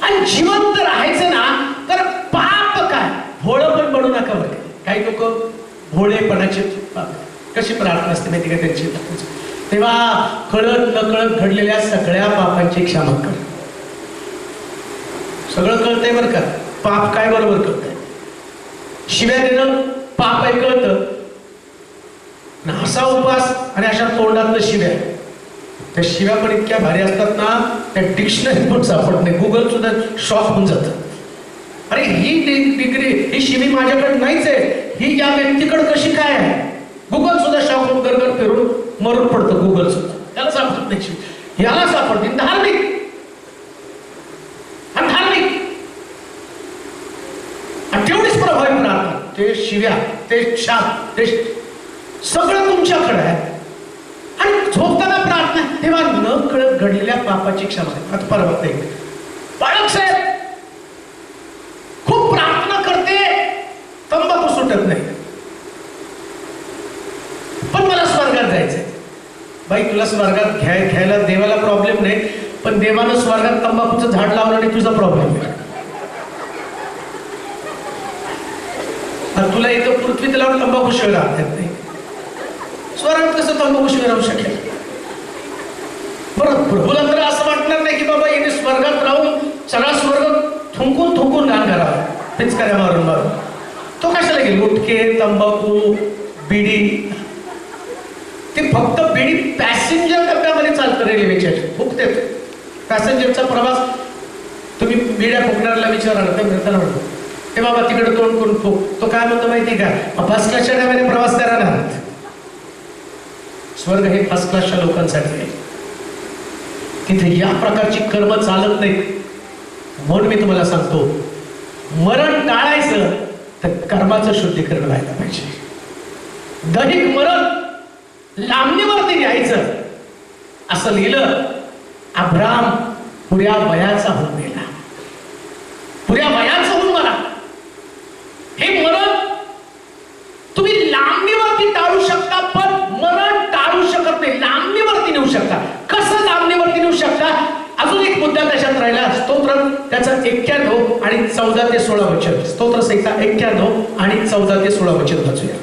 आणि जिवंत राहायचं ना, तर पाप काय भोळं पण बनू नका बरं. काही लोक भोळेपणाचे कशी प्रार्थना असते माहिती का त्यांची? तेव्हा कळत नकळत घडलेल्या सगळ्या पापांची क्षमा कर. सगळं कळतंय बरं का, पाप काय बरोबर कळतंय. शिव्या देणं पाप आहे कळतं, असा उपास आणि अशा तोंडातलं शिव्या, त्या शिव्या पण इतक्या भारी असतात ना, त्या डिक्शनरी पण सापडत नाही. गुगल सुद्धा शॉक होऊन जातं. अरे ही डिग्री, ही शिवी माझ्याकडे नाहीच आहे, ही या व्यक्तीकडे कशी काय आहे? गुगल सुद्धा शॉक होऊन गरगर फिरून मरून पडतं. गुगल सुद्धा त्याला सापडत नाही शिवी, याला सापडते. धार्मिक आणि धार्मिक तेवढीच प्रभावी प्रार्थना. ते शिव्या, ते शाप, ते सगळं तुमच्याकडे आहे. आणि झोपताना प्रार्थना, तेव्हा न कळत घडलेल्या पापाची क्षमा. आता परवा बाळक साहेब खूप प्रार्थना करते, तंबाखू सुटत नाही, पण मला स्वर्गात जायचंय. बाई, तुला स्वर्गात घ्यायला देवाला प्रॉब्लेम नाही, पण देवानं स्वर्गात तंबाखूचं झाड लावलं आणि तुझा प्रॉब्लेम आहे. तुला इथं पृथ्वी तलावर तंबाखू शिवाय राहत नाही, स्वर्गात कसं तंबाखू शिवाय राहू शकेल? बरं, प्रभूला तर असं वाटणार नाही की बाबा इथे स्वर्गात राहून सगळा स्वर्ग थुंकून थुंकून घाण करावा, पिचकाऱ्या मारून मारून. तो कशाला गेला? गुटखे, तंबाखू, बिडी. ते फक्त बिडी पॅसेंजर डब्यामध्ये चालतं रेल्वेच्या, फुकते. पॅसेंजरचा प्रवास तुम्ही बिड्या फुकणाऱ्याला विचारा ना, ते म्हणतो ते बाबा तिकडे तोंड करून फुक. तो काय म्हणतो माहिती का? फर्स्ट क्लासच्या डब्याने प्रवास करणार. स्वर्ग हे फर्स्ट क्लासच्या लोकांसाठी आहे. तिथे या प्रकारची कर्म चालत नाहीत. म्हणून मी तुम्हाला सांगतो, मरण टाळायचं तर कर्माचं शुद्धीकरण व्हायला पाहिजे. दैहिक मरण लांबणीवरती न्यायचं. असं लिहिलं, अब्राम पुऱ्या वयाचा होऊन गेला. पुऱ्या वयाचा होऊन मला हे मरण तुम्ही लांबणीवरती टाळू शकता, पण मरण टाळू शकत नाही. लांबणीवरती नेऊ शकता. कसं लांबणीवरती नेऊ शकता? अजून एक मुद्दा त्याच्यात राहिला. स्तोत्र त्याचा 91 आणि 14 ते 16 वचन. स्तोत्र संहिता 91 आणि 14 ते 16 वचन वाचूया.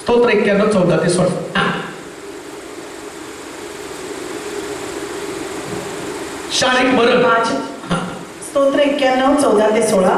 स्तोत्र 91, 14 ते 16. शारीरिक मरण. स्तोत्र 91:14-16.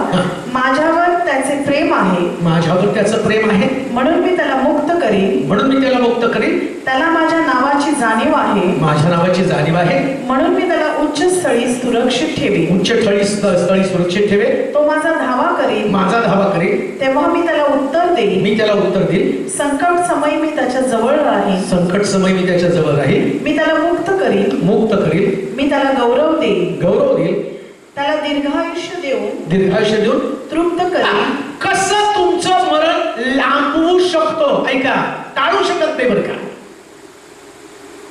माझ्यावर त्याचे प्रेम आहे, माझ्यावर त्याचं प्रेम आहे म्हणून मी त्याला मुक्त करीन. म्हणून मी त्याला मुक्त करीन. त्याला माझ्या नावाची जाणीव आहे, माझ्या नावाची जाणीव आहे म्हणून मी त्याला उच्च स्थळी सुरक्षित ठेवीन. उच्च स्थळी सुरक्षित ठेवे. तो माझा धावा करीन, माझा धावा करीन. तेव्हा मी त्याला उत्तर देईन. मी त्याला उत्तर देईन. संकट समयी मी त्याच्या जवळ राहीन. संकट समय मी त्याच्या जवळ राहील. मी त्याला मुक्त करीन, मुक्त करीन. मी त्याला गौरव देईन. गौरव देईल. त्याला दीर्घायुष्य देऊन दीर्घायुष्य देऊन तृप्त करीन. कसं तुमचं मरण लांबवू शकतो ऐका, टाळू शकत नाही बरं का.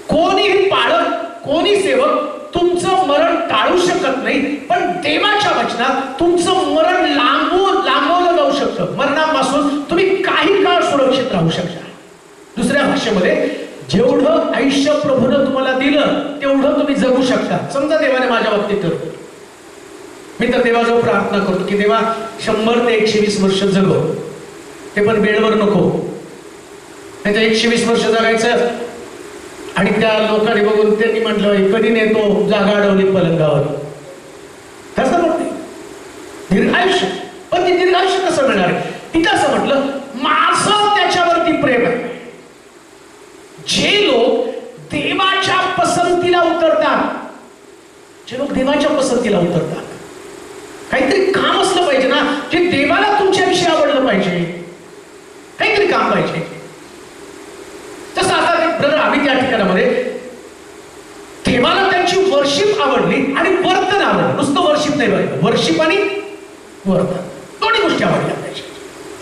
कोणीही पाळक, कोणी सेवक तुमचं मरण टाळू शकत नाही, पण देवाच्या वचनात तुमचं मरण लांबवलं जाऊ शकतं. मरणापासून तुम्ही काही काळ सुरक्षित राहू शकता. दुसऱ्या भाषेमध्ये जेवढं आयुष्य प्रभूनं तुम्हाला दिलं तेवढं तुम्ही जगू शकता. समजा देवाने माझ्या बाबतीत ठरवलं, मी तर देवाजवळ प्रार्थना करतो की देवा 100 ते 120 वर्ष जगव, ते पण बेडवर नको. नाही तर 120 वर्ष जगायचं आणि त्या लोकांनी बघून त्यांनी म्हटलं कधी नेतो जागा अडवली पलंगावर. तसं म्हणते दीर्घायुष्य. पण ते दीर्घायुष्य कसं मिळणार? तिथं असं म्हटलं माझं त्याच्यावरती प्रेम आहे. जे लोक देवाच्या पसंतीला उतरतात, जे लोक देवाच्या पसंतीला उतरतात, काहीतरी काम असलं पाहिजे ना, जे देवाला तुमच्याविषयी आवडलं पाहिजे. काहीतरी काम पाहिजे. तसं आता ब्रदर आम्ही त्या ठिकाणामध्ये देवाला त्यांची वर्शिप आवडली आणि वर्तन आवडलं. नुसतं वर्शिप नाही पाहिजे, वर्शिप आणि वर्तन दोन्ही गोष्टी आवडल्या पाहिजे.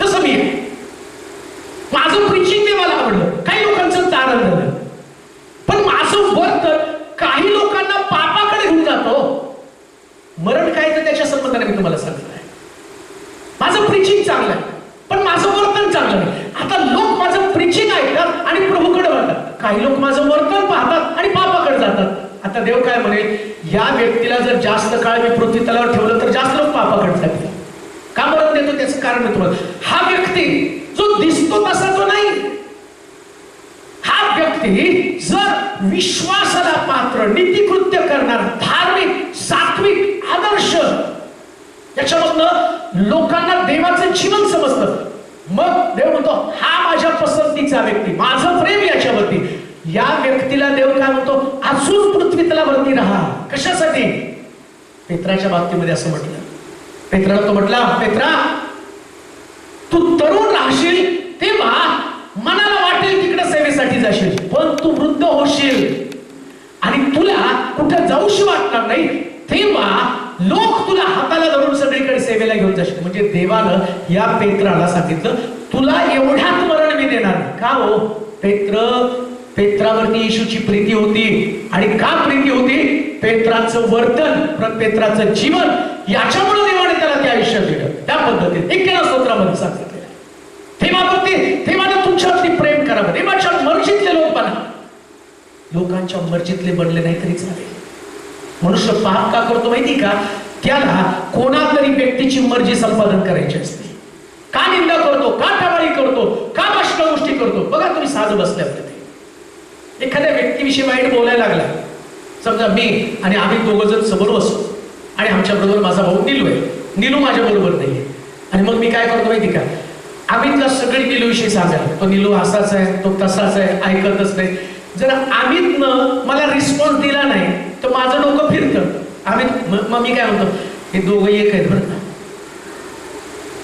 तसं मी आहे. माझं प्रीचिंग देवाला आवडलं, काही लोकांचं तारण झालं, पण माझं वर्तन काही लोकांना पापाकडे घेऊन जातो. मरण काय तर त्याच्या संबंधाने मी तुम्हाला सांगत आहे. माझं प्रीचिंग चांगलं आहे, पण माझं वर्तन चांगलं नाही. आता लोक माझं प्रीचिंग ऐकतात आणि प्रभूकडे वळतात, काही लोक माझं वर्तन पाहतात आणि पापाकडे जातात. आता देव काय म्हणेल, या व्यक्तीला जर जास्त काळ मी पृथ्वी तलावर ठेवलं तर जास्त लोक पापाकडे जातील. का मरण देतो त्याचं कारण आहे तुम्हाला. हा व्यक्ती जो दिसतो तसा तो नाही. हा व्यक्ती जर विश्वासाला पात्र, नीतिकृत्य करणार, धार्मिक, सात्विक, आदर्श, याच्यामधनं लोकांना देवाचं जीवन समजतं, मग देव म्हणतो हा माझ्या पसंतीचा व्यक्ती, माझं प्रेम याच्यावरती. या व्यक्तीला देव काय म्हणतो, अजून पृथ्वी तलावरती राहा. कशासाठी? पेत्राच्या बाबतीमध्ये असं म्हटलं. पेत्राला तो म्हटला, पेत्रा तू तरुण राहशील तेव्हा मनाला वाटेल तिकडे सेवेसाठी जाशील, पण तू वृद्ध होशील आणि तुला कुठे जाऊशी वाटणार नाही, तेव्हा लोक तुला हाताला धरून सगळीकडे सेवेला घेऊन जाशील. म्हणजे देवानं या पेत्राला सांगितलं तुला एवढ्यात मरण मी देणार नाही. का हो? पेत्रावरती येशूची प्रीती होती. आणि का प्रीती होती? पेत्राचं वर्तन, पेत्राचं जीवन, याच्यामुळे देवाने त्याला ते आयुष्य दिलं. त्या पद्धतीने एकेना स्तोत्रामध्ये सांगितलं देवाने तुमच्यावरती प्रेम करावं. देवाच्या मर्जीतले लोक बना. लोकांच्या मर्जीतले बनले नाही तरी चालेल. मनुष्य पाप का करतो माहिती का? त्याला कोणातरी व्यक्तीची मर्जी संपादन करायची असते. का निंदा करतो, का टाळी करतो, का अशा गोष्टी करतो. बघा तुम्ही साज बसल्या होते, एखाद्या व्यक्तीविषयी वाईट बोलायला लागला. समजा मी आणि आम्ही दोघं जण समोर बसतो आणि आमच्या बरोबर माझा भाऊ निलू आहे. निलू माझ्या बरोबर नाहीये आणि मग मी काय करतो माहिती का? आम्ही सगळी निलूविषयी सांगायला, तो निलू असाच आहे, तो तसाच आहे, ऐकतच नाही. जर अमितनं मला रिस्पॉन्स दिला नाही तर माझं डोकं फिरतं. मग मी काय म्हणतो, हे दोघं एक आहेत बरं का,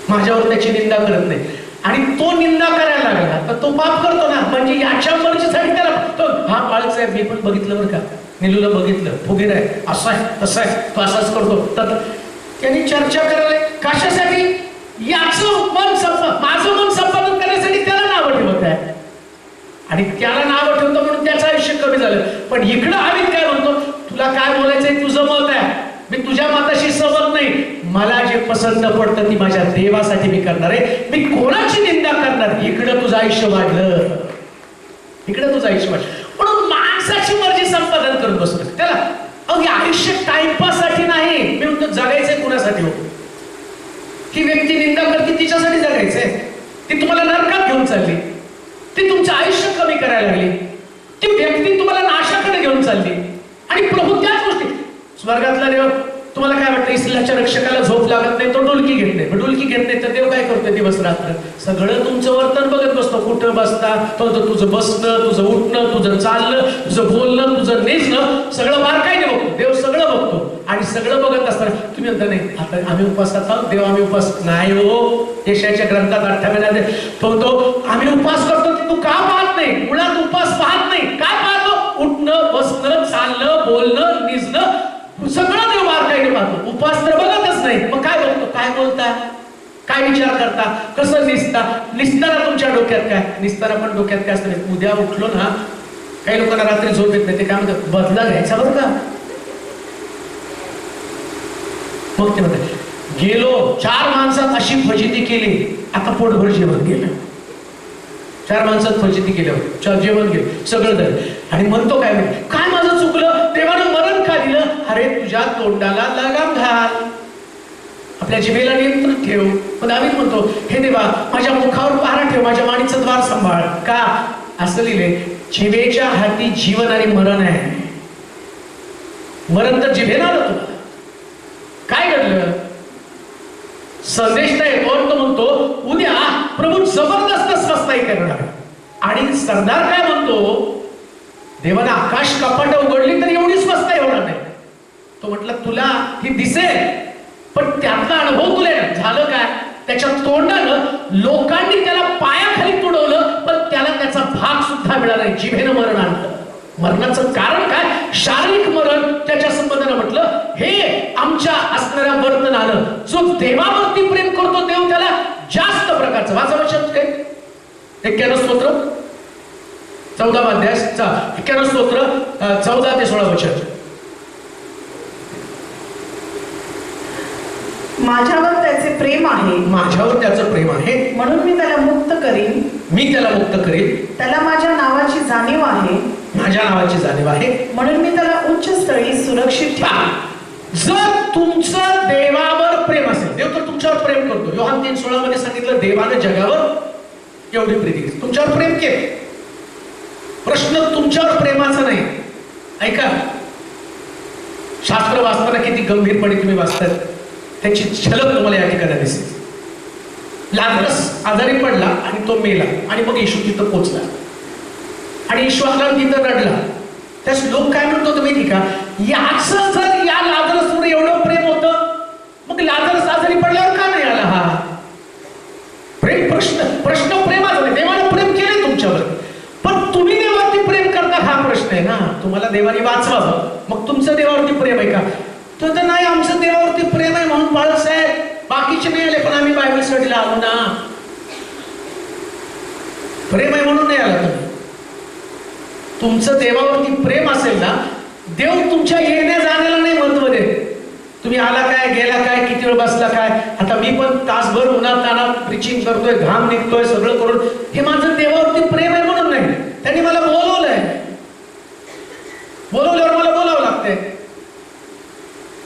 माझ्यावर त्याची निंदा करत नाही. आणि तो निंदा करायला लागला तर तो पाप करतो ना. म्हणजे याच्या मर्जीसाठी त्याला हा बाळच आहे. मी पण बघितलं बरं का, निलूला बघितलं, फुगीर आहे, असं आहे, तसं आहे, तो असाच करतो. तर त्यांनी चर्चा करायला कशासाठी? याचं माझं मन संपादन करण्यासाठी त्याला नावं ठेवत आहे आणि त्याला नावं ठेवतो म्हणून त्याचं आयुष्य कमी झालं. पण इकडं आम्ही काय म्हणतो, तुला काय बोलायचंय, तुझं मत आहे, मी तुझ्या मताशी सहमत नाही, मला जे पसंत पडतं ती माझ्या देवासाठी मी करणार आहे, मी कोणाची निंदा करणार. इकडं तुझं आयुष्य वाढलं, इकडं तुझं आयुष्य वाढलं. म्हणून माणसाची मर्जी संपादन करून बसतो त्याला. अगदी आयुष्य टाइमपास साठी नाही. मी म्हणतो जगायचंय कुणासाठी हो? ही व्यक्ती निंदा करते तिच्यासाठी जगायचंय. ती तुम्हाला नरकात घेऊन चालली, ती तुमचं आयुष्य कमी करायला लागली, ती व्यक्ती तुम्हाला नाशाकडे घेऊन चालली आणि प्रभू त्याच गोष्टी. स्वर्गातला देव तुम्हाला काय वाटतं? इस्लाच्या रक्षकाला झोप लागत नाही, तो डुलकी घेत नाही. डुलकी घेत नाही तर देव काय करतोय दिवस रात्र? सगळं तुमचं वर्तन बघत बसतो. कुठं बसता, तुझं बसणं, तुझं उठणं, तुझं चालणं, तुझं बोलणं, तुझं नेसणं, सगळं बारकाईने बघतो देव. सगळं बघतो. आणि सगळं बघत असताना तुम्ही म्हणता नाही आता आम्ही उपासात आहोत, देव आम्ही उपास नाही हो. यशाच्या ग्रंथात 28 तो आम्ही उपास करतो, तू का पाहत नाही? मुळात उपास पाहत नाही. काय पाहतो? उठणं, बसणं, चालणं, बोलणं, निजणं, सगळं देव बारकाईने पाहतो. उपास तर बघतच नाही. मग काय बघतो? काय बोलता, काय विचार करता, कसं निसता. निसताना तुमच्या डोक्यात काय? निसताना पण डोक्यात काय असतं? उद्या उठलो ना, काही लोकांना रात्री झोप येत नाही, ते काय म्हणतात? बदला घ्यायचा बरं का. मग ते म्हणतात गेलो 4 माणसात अशी फजिती केली, आता पोटभर जेवण गेलं. 4 माणसात फजिती केल्यावर जेवण गेलं, सगळं झालं. आणि म्हणतो काय म्हणजे काय माझं चुकलं? देवानं मरण का दिलं? अरे तुझ्या तोंडाला लगाम घाल, आपल्या जिभेला नियंत्रण ठेव. पण दावीद म्हणतो हे देवा माझ्या मुखावर पहारा ठेव, माझ्या वाणीचं द्वार सांभाळ. का असं लिहिले? जिभेच्या हाती जीवन आणि मरण आहे. मरण तर जिभेला आलं. तुला काय घडलं? संदेश येतो तो म्हणतो उद्या प्रभू जबरदस्त स्वस्ताई करणार. आणि सरदार काय म्हणतो? देवाने आकाश कपाट उघडली तर एवढी स्वस्ताई होणार नाही. तो म्हटला तुला ही दिसेल, पण त्यातला अनुभव तुला झालं काय? त्याच्या तोंडानं लोकांनी त्याला पायाखाली तुडवलं, पण त्याला त्याचा भाग सुद्धा मिळाला नाही. जिभेनं मरण आणलं. मरणाचं कारण काय? शारीरिक मरण. त्याच्या संबंधानं म्हटलं हे आमच्या असणाऱ्या वर्तनानं जो देवावरती प्रेम करतो, देव त्याला जास्त प्रकारचं. वाचा वचन 91 स्तोत्र 14 अध्याय 91 स्तोत्र 14 ते 16 वचन. माझ्यावर त्याचे प्रेम आहे, माझ्यावर त्याचं प्रेम आहे, म्हणून मी त्याला मुक्त करीन. मी त्याला मुक्त करीन. त्याला माझ्या नावाची जाणीव आहे, माझ्या नावाची जाणीव आहे, म्हणून मी त्याला उच्च स्थळी सुरक्षित ठेवीन. जर तुमचं देवावर प्रेम असेल, देव तर तुमच्यावर प्रेम करतो. योहान 3:16 मध्ये सांगितलं देवानं जगावर एवढी प्रीती केली, तुमच्यावर प्रेम केले. प्रश्न तुमच्यावर प्रेमाचा नाही. ऐका, शास्त्र वाचताना किती गंभीरपणे तुम्ही वाचतात त्याची झलक तुम्हाला या ठिकाणी दिसेल. लाजरस आजारी पडला आणि तो मेला, आणि मग येशू तिथं पोचला आणि येशू आला तिथं रडला. त्यास लोक काय म्हणतो होते माहिती का? याच जर या लाजरसवर एवढं प्रेम होतं, मग लाजरस आजारी पडल्यावर का नाही आला? हा प्रेम प्रश्न प्रेमाचा नाही. देवाने प्रेम केले तुमच्यावर, पण तुम्ही देवावरती प्रेम करता हा प्रश्न आहे ना. तुम्हाला देवाने वाचवावं, मग तुमचं देवावरती प्रेम आहे का? तर नाही, आमचं देवावरती प्रेम आहे म्हणून बाळासाहेब बाकीचे नाही आले, पण आम्ही बायबल स्टडीला आलो ना. प्रेम आहे म्हणून नाही आला तुम्ही. तुमचं देवावरती प्रेम असेल ना, देव तुमच्या येण्या जाण्याला नाही महत्व देत. तुम्ही आला काय, गेला काय, किती वेळ बसला काय. आता मी पण तासभर उन्हात तानात प्रिचिंग करतोय, घाम निघतोय, सगळं करून, हे माझं देवावरती प्रेम आहे म्हणून नाही. त्यांनी मला बोलवलंय, बोलवल्यावर मला बोलावं लागतंय.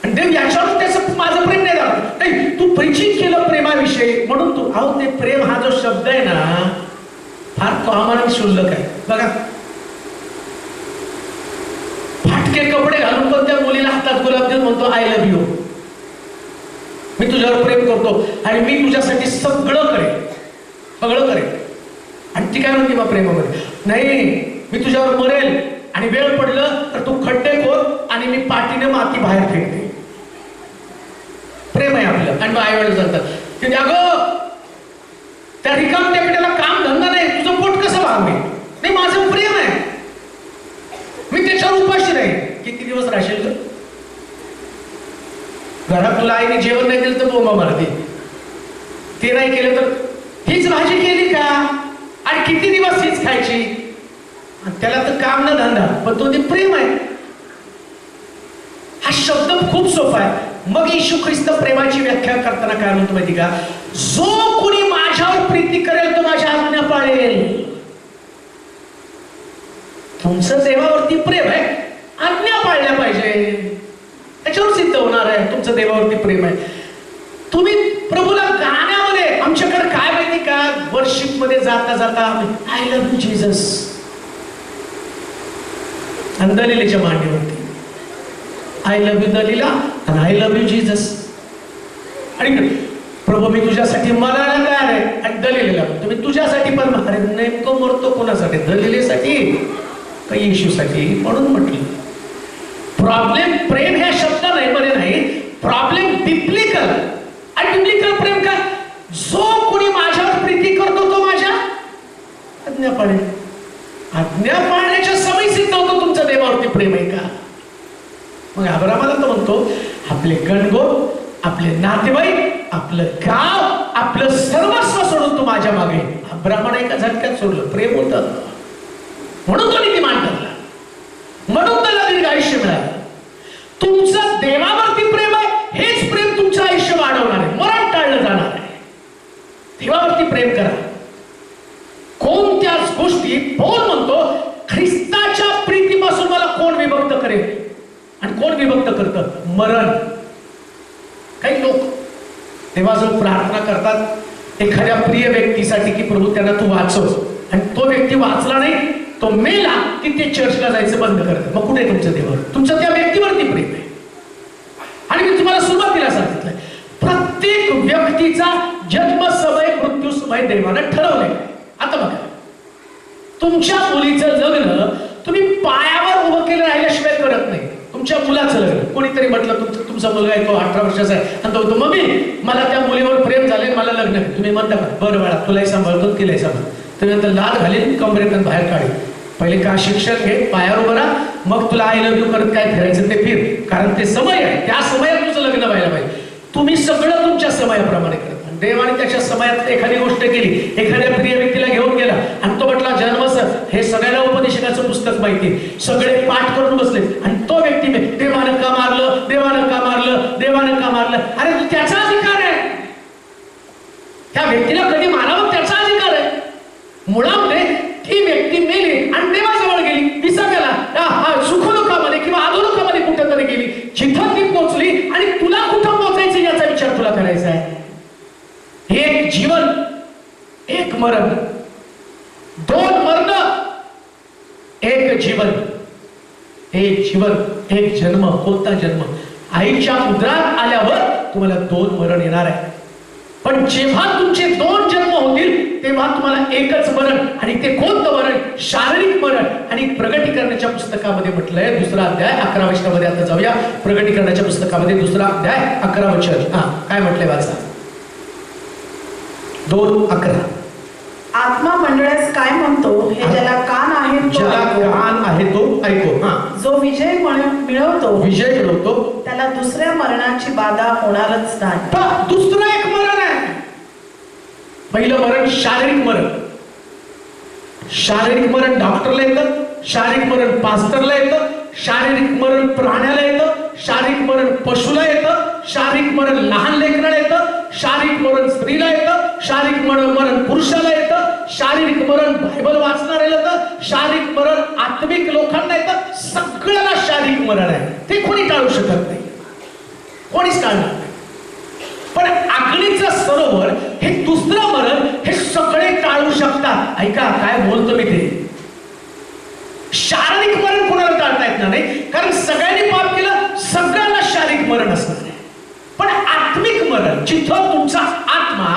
आणि देव याच्यावर त्याचं माझं प्रेम नाही दाखवत. नाही, तू प्रिचिंग केलं प्रेमाविषयी म्हणून तू. अहो ते प्रेम हा जो शब्द आहे ना, फार कॉमन शुल्लक आहे. बघा, फाटके कपडे घालून पण त्या मुलीला हातात गुलाबजाम म्हणतो आय लव्ह यू, मी तुझ्यावर प्रेम करतो आणि मी तुझ्यासाठी सगळं करेन, सगळं करेन. आणि ती काय म्हणते मग प्रेमामध्ये? नाही, मी तुझ्यावर मरेल आणि वेळ पडलं तर तू खड्डे खोद आणि मी पाठीने माती बाहेर फेकते. प्रेम आहे आपलं. आणि आई वडील सांगतात की अगं त्या रिकाम टेकड्याला काम धंदा नाही, तुझं पोट कसं भागवे? नाही, माझं प्रेम आहे, मी त्याच्यावर उपाशी राहील. किती दिवस राहशील ग? घरात तुला आईने जेवण नाही दिलं तर बोंबा मारते. ते नाही केलं तर हीच भाजी केली का, आणि किती दिवस हीच खायची? त्याला तर काम ना धंदा, पण तो ते प्रेम आहे. हा शब्द खूप सोपा आहे. मग येशू ख्रिस्त प्रेमाची व्याख्या करताना काय म्हणतो माहिती का? जो कोणी माझ्यावर प्रीती करेल तो माझ्या आज्ञा पाळेल. तुमचं देवावरती प्रेम आहे, आज्ञा पाळल्या पाहिजे, त्याच्यावर सिद्ध होणार आहे तुमचं देवावरती प्रेम आहे. तुम्ही प्रभूला गाण्यामध्ये, आमच्याकडे काय माहिती का, वर्शिप मध्ये जाता जाता आय लव्ह यू जीसस अंधलेलीच्या मांडीवरती आय लव्ह यू दलीला आणि आय लव्ह यू जीजस. आणि प्रभू मी तुझ्यासाठी मरायला तयार आहे. आणि दलीलेला तुम्ही तुझ्यासाठी पण अरे नेमकं मरतो कोणासाठी? दलीलेसाठी का येशूसाठी? म्हणून म्हटलं प्रॉब्लेम प्रेम ह्या शब्द नाही मध्ये नाही, प्रॉब्लेम बिब्लिकल. आणि बिब्लिकल प्रेम काय? जो कोणी माझ्यावर प्रीती करतो तो माझ्या आज्ञा पाळेल. आज्ञा पाळण्याच्या सवयी सिद्ध होतो तुमचं देवावरती प्रेम आहे का? मग अब्रामाला तर म्हणतो आपले गणगोत, आपले नातेवाईक, आपलं गाव, आपलं सर्वस्व सोडून तू माझ्या मागे. अब्रामाने एका झटक्यात सोडलं. प्रेम होतं म्हणून तो नीतिमान ठरला, म्हणून त्याला दीर्घ आयुष्य मिळालं. तुमचं देवावरती प्रेम आहे, हेच प्रेम तुमचं आयुष्य वाढवणार आहे, मरण टाळलं जाणार आहे. देवावरती प्रेम करा. कोणत्याच गोष्टी पौल म्हणतो ख्रिस्ताच्या प्रीतीपासून मला कोण विभक्त करेल? आणि कोण विभक्त करतं? मरण. काही लोक देवाजवळ प्रार्थना करतात एखाद्या प्रिय व्यक्तीसाठी की प्रभू त्यांना तू वाचव, आणि तो व्यक्ती वाचला नाही, तो मेला की ते चर्चला जायचं बंद करतात. मग कुठे तुमचं देवावर? तुमचं त्या व्यक्तीवरती प्रेम आहे. आणि मी तुम्हाला सुरुवातीला सांगितलंय प्रत्येक व्यक्तीचा जन्म समय मृत्यू समय देवानं ठरवलंय. आता बघा तुमच्या मुलीचं लग्न तुम्ही पायावर उभं केलं राहिल्याशिवाय करत नाही. तुमच्या मुलाचं लग्न कोणीतरी म्हटलं तुमचा मुलगा आहे तो 18 वर्षाचा आहे आणि तो मम्मी मला त्या मुलीवर प्रेम झाले मला लग्न आहे. तुम्ही म्हणता का बरं बाळा तुलाही सांभाळतो तिलाही सांभाळ. तुम्ही नंतर लाद घालीन कमरेतून बाहेर काढेल. पहिले का शिक्षण घे, पायावर उभं राहा, मग तुला आय लव्ह यू करत काय फिरायचं ते फिर. कारण ते समय आहे, त्या समयात तुझं लग्न व्हायला पाहिजे. तुम्ही सगळं तुमच्या समयाप्रमाणे करता. देवाने त्याच्या समयात एखादी गोष्ट केली, एखाद्या प्रिय व्यक्तीला घेऊन गेला आणि तो म्हटला जन्मसर हे सगळ्याला उपदेशकाचं पुस्तक माहिती, सगळे पाठ करून बसले आणि तो व्यक्ती देवानं का मारलं, देवानं का मारलं, देवानं का मारलं. अरे तू त्याचा अधिकार आहे, त्या व्यक्तीला कधी मारावं त्याचा अधिकार आहे. मुळामध्ये ती व्यक्ती मेली आणि देवाजवळ गेली, विसाव्याला सुखदुःखामध्ये किंवा अधोदुःखामध्ये कुठेतरी गेली, जिथं ती पोहोचली आणि तुला कुठं पोहोचायचं याचा विचार तुला करायचा आहे. एक जीवन एक मरण, दोन मरण एक जीवन, एक जीवन एक जन्म. कोणता जन्म? आईच्या उदरात आल्यावर तुम्हाला दोन मरण येणार आहे. पण जेव्हा तुमचे दोन जन्म होतील तेव्हा तुम्हाला एकच मरण. आणि ते कोणतं मरण? शारीरिक मरण. आणि प्रगटीकरणाच्या पुस्तकामध्ये म्हटलंय 2रा अध्याय 11 वचनामध्ये. आता जाऊया प्रगटीकरणाच्या पुस्तकामध्ये 2रा अध्याय 11 वचन. काय म्हटलंय वाचा. 2:11. आत्मा मंडळास काय म्हणतो हे ज्याला कान आहे तो ज्याला ऐको. कान आहे तो ऐको. जो विजय मिळवतो त्याला दुसऱ्या मरणाची बाधा होणारच नाही. दुसरं एक मरण आहे. पहिलं मरण शारीरिक मरण. शारीरिक मरण डॉक्टरला येतं, शारीरिक मरण पास्टरला येतं, शारीरिक मरण प्राण्याला येतं, शारीरिक मरण पशुला येतं, शारीरिक मरण लहान लेकराला येतं, शारीरिक मरण स्त्रीला येतं, शारीरिक मरण पुरुषाला येतं, शारीरिक मरण बायबल वाचणाऱ्याला येतं, शारीरिक मरण आत्मिक लोकांना येतं. सगळ्याला शारीरिक मरण आहे. ते कोणी टाळू शकत नाही, कोणीच टाळणार नाही. पण अग्नीचं सरोवर हे दुसरं मरण हे सगळे टाळू शकतात. ऐका काय बोलतो मी ते. शारीरिक मरण कोणाला टाळता येत नाही, कारण सगळ्यांनी पाप केलं, सगळ्यांना शारीरिक मरण असणार आहे. पण आत्मिक मरण जिथं तुमचा आत्मा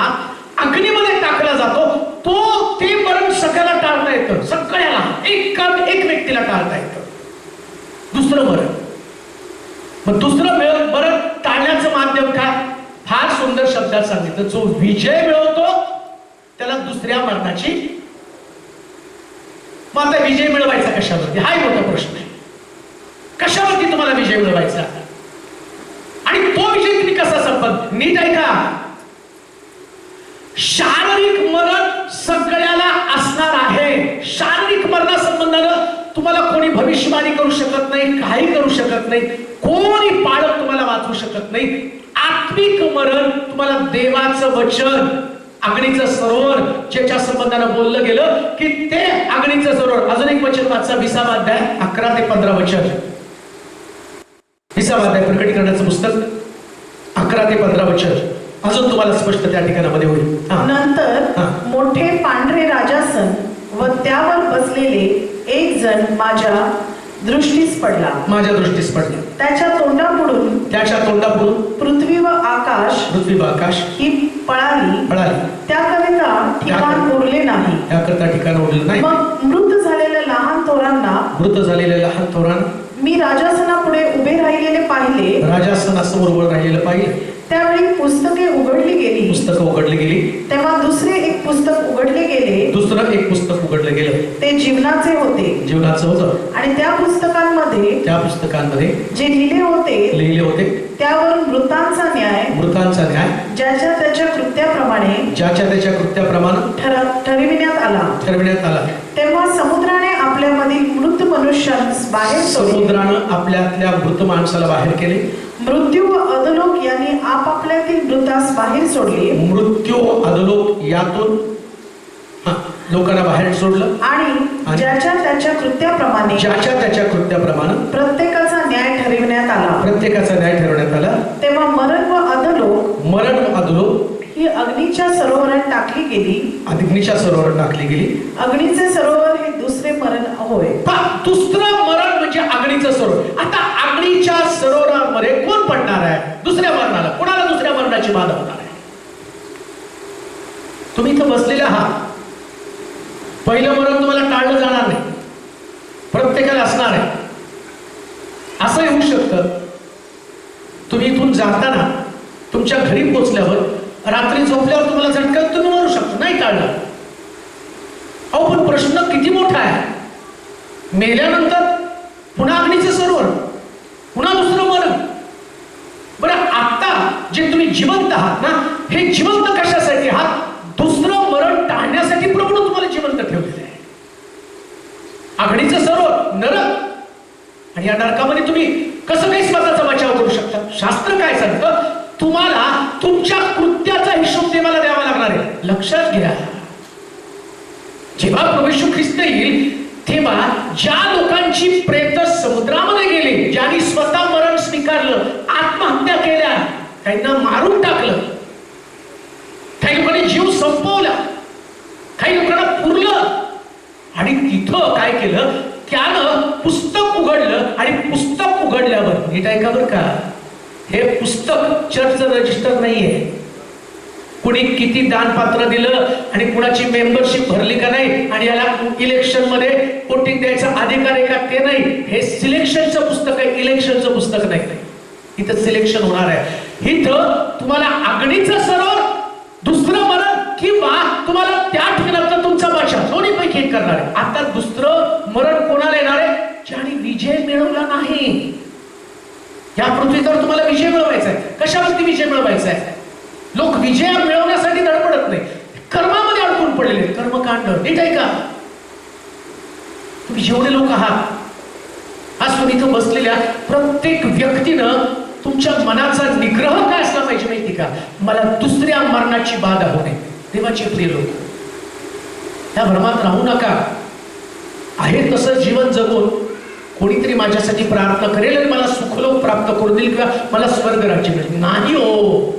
अग्नीमध्ये टाकला जातो तो ते मरण सगळ्याला टाळता येतं. सगळ्याला एक व्यक्तीला टाळता येतं. दुसरं मरण. मग दुसरं मरण टाळण्याचं माध्यम काय? फार सुंदर शब्दात सांगितलं. जो विजय मिळवतो त्याला दुसऱ्या मरणाची. मग आता विजय मिळवायचा कशावरती? हा मोठा प्रश्न आहे. कशावरती तुम्हाला विजय मिळवायचा आणि तो विजय तुम्ही कसा संपत? नीट ऐका. शारीरिक मरण सगळ्याला असणार आहे. शारीरिक मरणासंबंधानं तुम्हाला कोणी भविष्यवाणी करू शकत नाही, काही करू शकत नाही, कोणी पाळत तुम्हाला वाचवू शकत नाही. आत्मिक मरण तुम्हाला देवाचं वचन, अग्नीचं सरोवर ज्याच्या संबंधानं बोललं गेलं की ते अग्नीचं सरोवर. अजून एक वचन वाचा 20वा अध्याय 11 ते 15 वचन. 20वा अध्याय प्रकटीकरणाचं पुस्तक 11 ते 15 वचन. अजून तुम्हाला स्पष्ट त्या ठिकाणामध्ये होईल. नंतर मोठे पांढरे राजासन व त्यावर बसलेले एक जण माझ्या दृष्टीस पडला. त्याच्या तोंडापुढून त्याच्या तोंडापुढून पृथ्वी व आकाश ही पळाली. त्याकरिता ठिकाण उरले नाही. त्याकरता ठिकाण उरलं नाही. मग मृत झालेल्या लहान थोरांना मी राजासनापुढे उभे राहिलेले पाहिले. राजासनासमोर उभं राहिलेलं पाहिलं. त्यावेळी पुस्तके उघडली गेली. पुस्तकं उघडली गेली. तेव्हा दुसरे एक पुस्तक उघडले गेले. दुसरं एक पुस्तक उघडलं गेलं. ते जीवनाचे होते. जीवनाचं होतं. आणि त्या पुस्तकांमध्ये जे लिहिले होते त्यावर मृतांचा न्याय ज्याच्या त्याच्या कृत्याप्रमाणे ठरविण्यात आला. तेव्हा समुद्राने आपल्यामधील मृत मनुष्यास बाहेर सोडले. समुद्रानं आपल्यातल्या मृत माणसाला बाहेर केले. मृत्यू व अधोलोक यांनी आपापल्यातील मृतास बाहेर सोडले. मृत्यू अधोलोक यातून लोकांना बाहेर सोडलं. आणि ज्याच्या त्याच्या कृत्याप्रमाणे प्रत्येकाचा न्याय ठरविण्यात आला. तेव्हा मरण व अधोलोक ही अग्नीच्या सरोवरात टाकली गेली. अग्नीचे सरोवर हे दुसरे मरण होय. दुसरं मरण म्हणजे अग्नीचं सरोवर. आता अग्नीच्या सरोवरामध्ये कोण पडणार आहे दुसऱ्या मरणाला? कोणाला दुसऱ्या मरणाची बाधा होणार आहे? तुम्ही इथं बसलेले आहात. पहिलं मरण तुम्हाला टाळलं जाणार नाही, प्रत्येकाला असणार आहे. असं होऊ शकतं तुम्ही इथून जाताना तुमच्या घरी पोहोचल्यावर रात्री झोपल्यावर तुम्हाला झटकन तुम्ही मरू शकता, नाही टाळलं. अहो पण प्रश्न किती मोठा आहे. मेल्यानंतर पुन्हा अग्नीचे सरोवर, पुन्हा दुसरं मरण. बरं आता जे तुम्ही जिवंत आहात ना, हे जिवंत कशासाठी आहात? दुसरं मरण टाळण्यासाठी प्रभूने तुम्हाला जिवंत ठेवलेलं आहे. अग्नीचं सरोवर नरक, आणि या नरकामध्ये तुम्ही कसं काही स्वतःचा बचाव करू शकता? शास्त्र काय सांगतं? तुम्हाला तुमच्या कृत्याचा हिशोब देवाला द्यावा लागणार आहे. लक्षात घ्या, जेव्हा प्रभू येशू ख्रिस्त येईल तेव्हा ज्या लोकांची प्रेत समुद्रामध्ये गेली, ज्यांनी स्वतः मरण स्वीकारलं, आत्महत्या केल्या, काहींना मारून टाकलं, काही लोकांनी जीव संपवला, काही लोकांना पुरलं, आणि तिथं काय केलं? त्यानं पुस्तक उघडलं. आणि पुस्तक उघडल्यावर नीट ऐका बरं का, हे पुस्तक चर्चचं रजिस्टर नाहीये. कुणी किती दानपात्र दिलं आणि कुणाची मेंबरशिप भरली का नाही, आणि याला इलेक्शन मध्ये वोटिंग द्यायचा अधिकार आहे का ते नाही. हे सिलेक्शनचं पुस्तक आहे, इलेक्शनचं पुस्तक नाही. इथं सिलेक्शन होणार आहे. इथं तुम्हाला अग्नीचं सरोवर, दुसरं मरण, किंवा तुम्हाला त्या ठिकाणात तुमचा बचाव, दोन्हीपैकी एक करणार आहे. आता दुसरं मरण कोणाला येणार आहे? ज्याने विजय मिळवला नाही. या पृथ्वीवर तुम्हाला विजय मिळवायचा आहे. कशावरती विजय मिळवायचा आहे? लोक विजय मिळवण्यासाठी धडपडत नाही, कर्मामध्ये अडकून पडलेले. कर्मकांड नीट आहे का? तुम्ही जेवढे लोक आहात, आज तुम्ही इथं बसलेल्या प्रत्येक व्यक्तीनं तुमच्या मनाचा निग्रह काय असला पाहिजे माहिती का? मला दुसऱ्या मरणाची बाधा होणे. देवाचे प्रिय लोक, त्या भ्रमात राहू नका. आहे तसं जीवन जगून कोणीतरी माझ्यासाठी प्रार्थना करेल आणि मला सुखलोक प्राप्त करून देईल किंवा मला स्वर्ग राज्य मिळेल, नाही हो.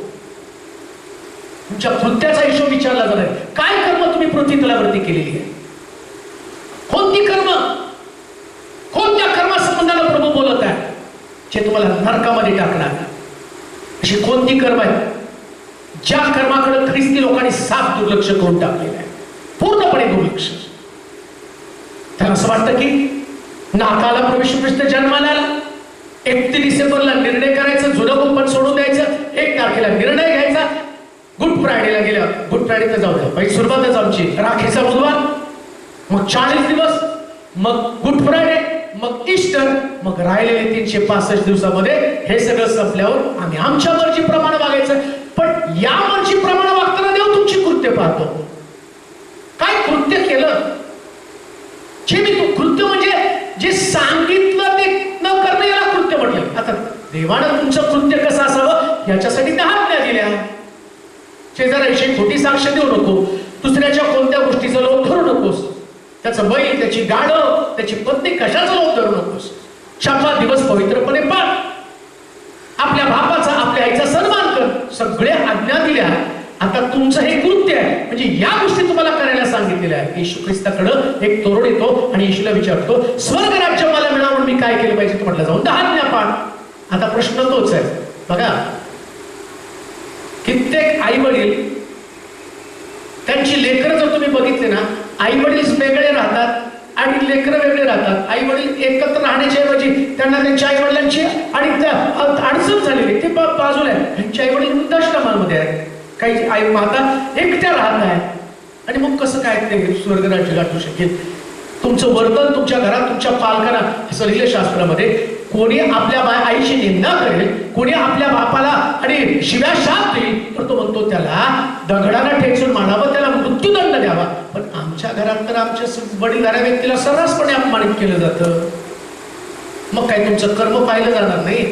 तुमच्या कृत्याचा हिशोब विचारला जाणार. काय कर्म तुम्ही पृथ्वी तलावरती केलेली आहे? कोणती कर्म, कोणत्या कर्मासंबंधाला प्रभू बोलत आहे जे तुम्हाला नरकामध्ये टाकणार? अशी कोणती कर्म आहे ज्या कर्माकडे ख्रिस्ती लोकांनी साफ दुर्लक्ष करून टाकलेलं आहे, पूर्णपणे दुर्लक्ष. त्यांना असं वाटतं की नाताळला प्रभू येशू ख्रिस्त जन्माला आला, 31 डिसेंबरला निर्णय करायचा, जुनं कुंपण सोडून द्यायचं, 1 तारखेला निर्णय घ्यायचा, गुड फ्रायडेला गेल्या, गुड फ्रायडे जाऊ द्या, पहिली सुरुवातच आमची राखीचा बुधवार, मग 40 दिवस, मग गुड फ्रायडे, मग ईस्टर, मग राहिलेले 365 दिवसामध्ये हे सगळं संपल्यावर आम्ही आमच्या मर्जीप्रमाणे वागायचं. पण या मर्जीप्रमाणे वागताना देव तुमची कृत्य पाहतो. काय कृत्य केलं? जे मी तू कृत्य म्हणजे जे सांगितलं ते न करणं, याला कृत्य म्हटलं. आता देवानं तुमचं कृत्य कसं असावं याच्यासाठी 10 आज्ञा दिल्या. शेजाऱ्याविषयी खोटी साक्ष देऊ नको, दुसऱ्याच्या कोणत्या गोष्टीचा लोभ धरू नकोस, त्याचं बैल, त्याची गाडं, त्याची पत्नी कशाचा लोभ धरू नकोस, 4 दिवस पवित्रपणे पाळ, आपल्या बापाचा, आपल्या आईचा सन्मान कर, सगळ्या आज्ञा दिल्या. आता तुमचं हे कृत्य आहे, म्हणजे या गोष्टी तुम्हाला करायला सांगितलेल्या आहे. येशू ख्रिस्ताकडं एक तरुण येतो आणि येशूला विचारतो, स्वर्ग राज्य मला मिळावं म्हणून मी काय केलं पाहिजे? तो म्हटलं, जाऊन 10 आज्ञा पाळ. आता प्रश्न तोच आहे बघा, कित्येक आई वडील त्यांची लेकरं जर तुम्ही बघितले ना, आई वडील वेगळे राहतात आणि लेकरं वेगळे राहतात. आई वडील एकत्र राहण्याच्या ऐवजी त्यांना त्यांच्या आई वडिलांची आणि अडचण झालेली ते बाजूला आहे. त्यांच्या आई वडील वृद्धाश्रमामध्ये आहेत, काही आई माता एकट्या राहत आहे. आणि मग कसं काय ते स्वर्गराज्य गाठू शकेल? तुमचं वर्तन तुमच्या घरात तुमच्या पालकांना, असं लिहिलं शास्त्रामध्ये, कोणी आपल्या आईची निंदा करेल, कोणी आपल्या बापाला आणि शिव्या शाप देईल, तर तो म्हणतो त्याला दगडाला ठेचून मारावं, त्याला मृत्यूदंड द्यावा. पण आमच्या घरात तर आमच्या वडीलधाऱ्या व्यक्तीला सर्रासपणे अपमानित केलं जातं. मग काय तुमचं कर्म पाहिलं जाणार नाही?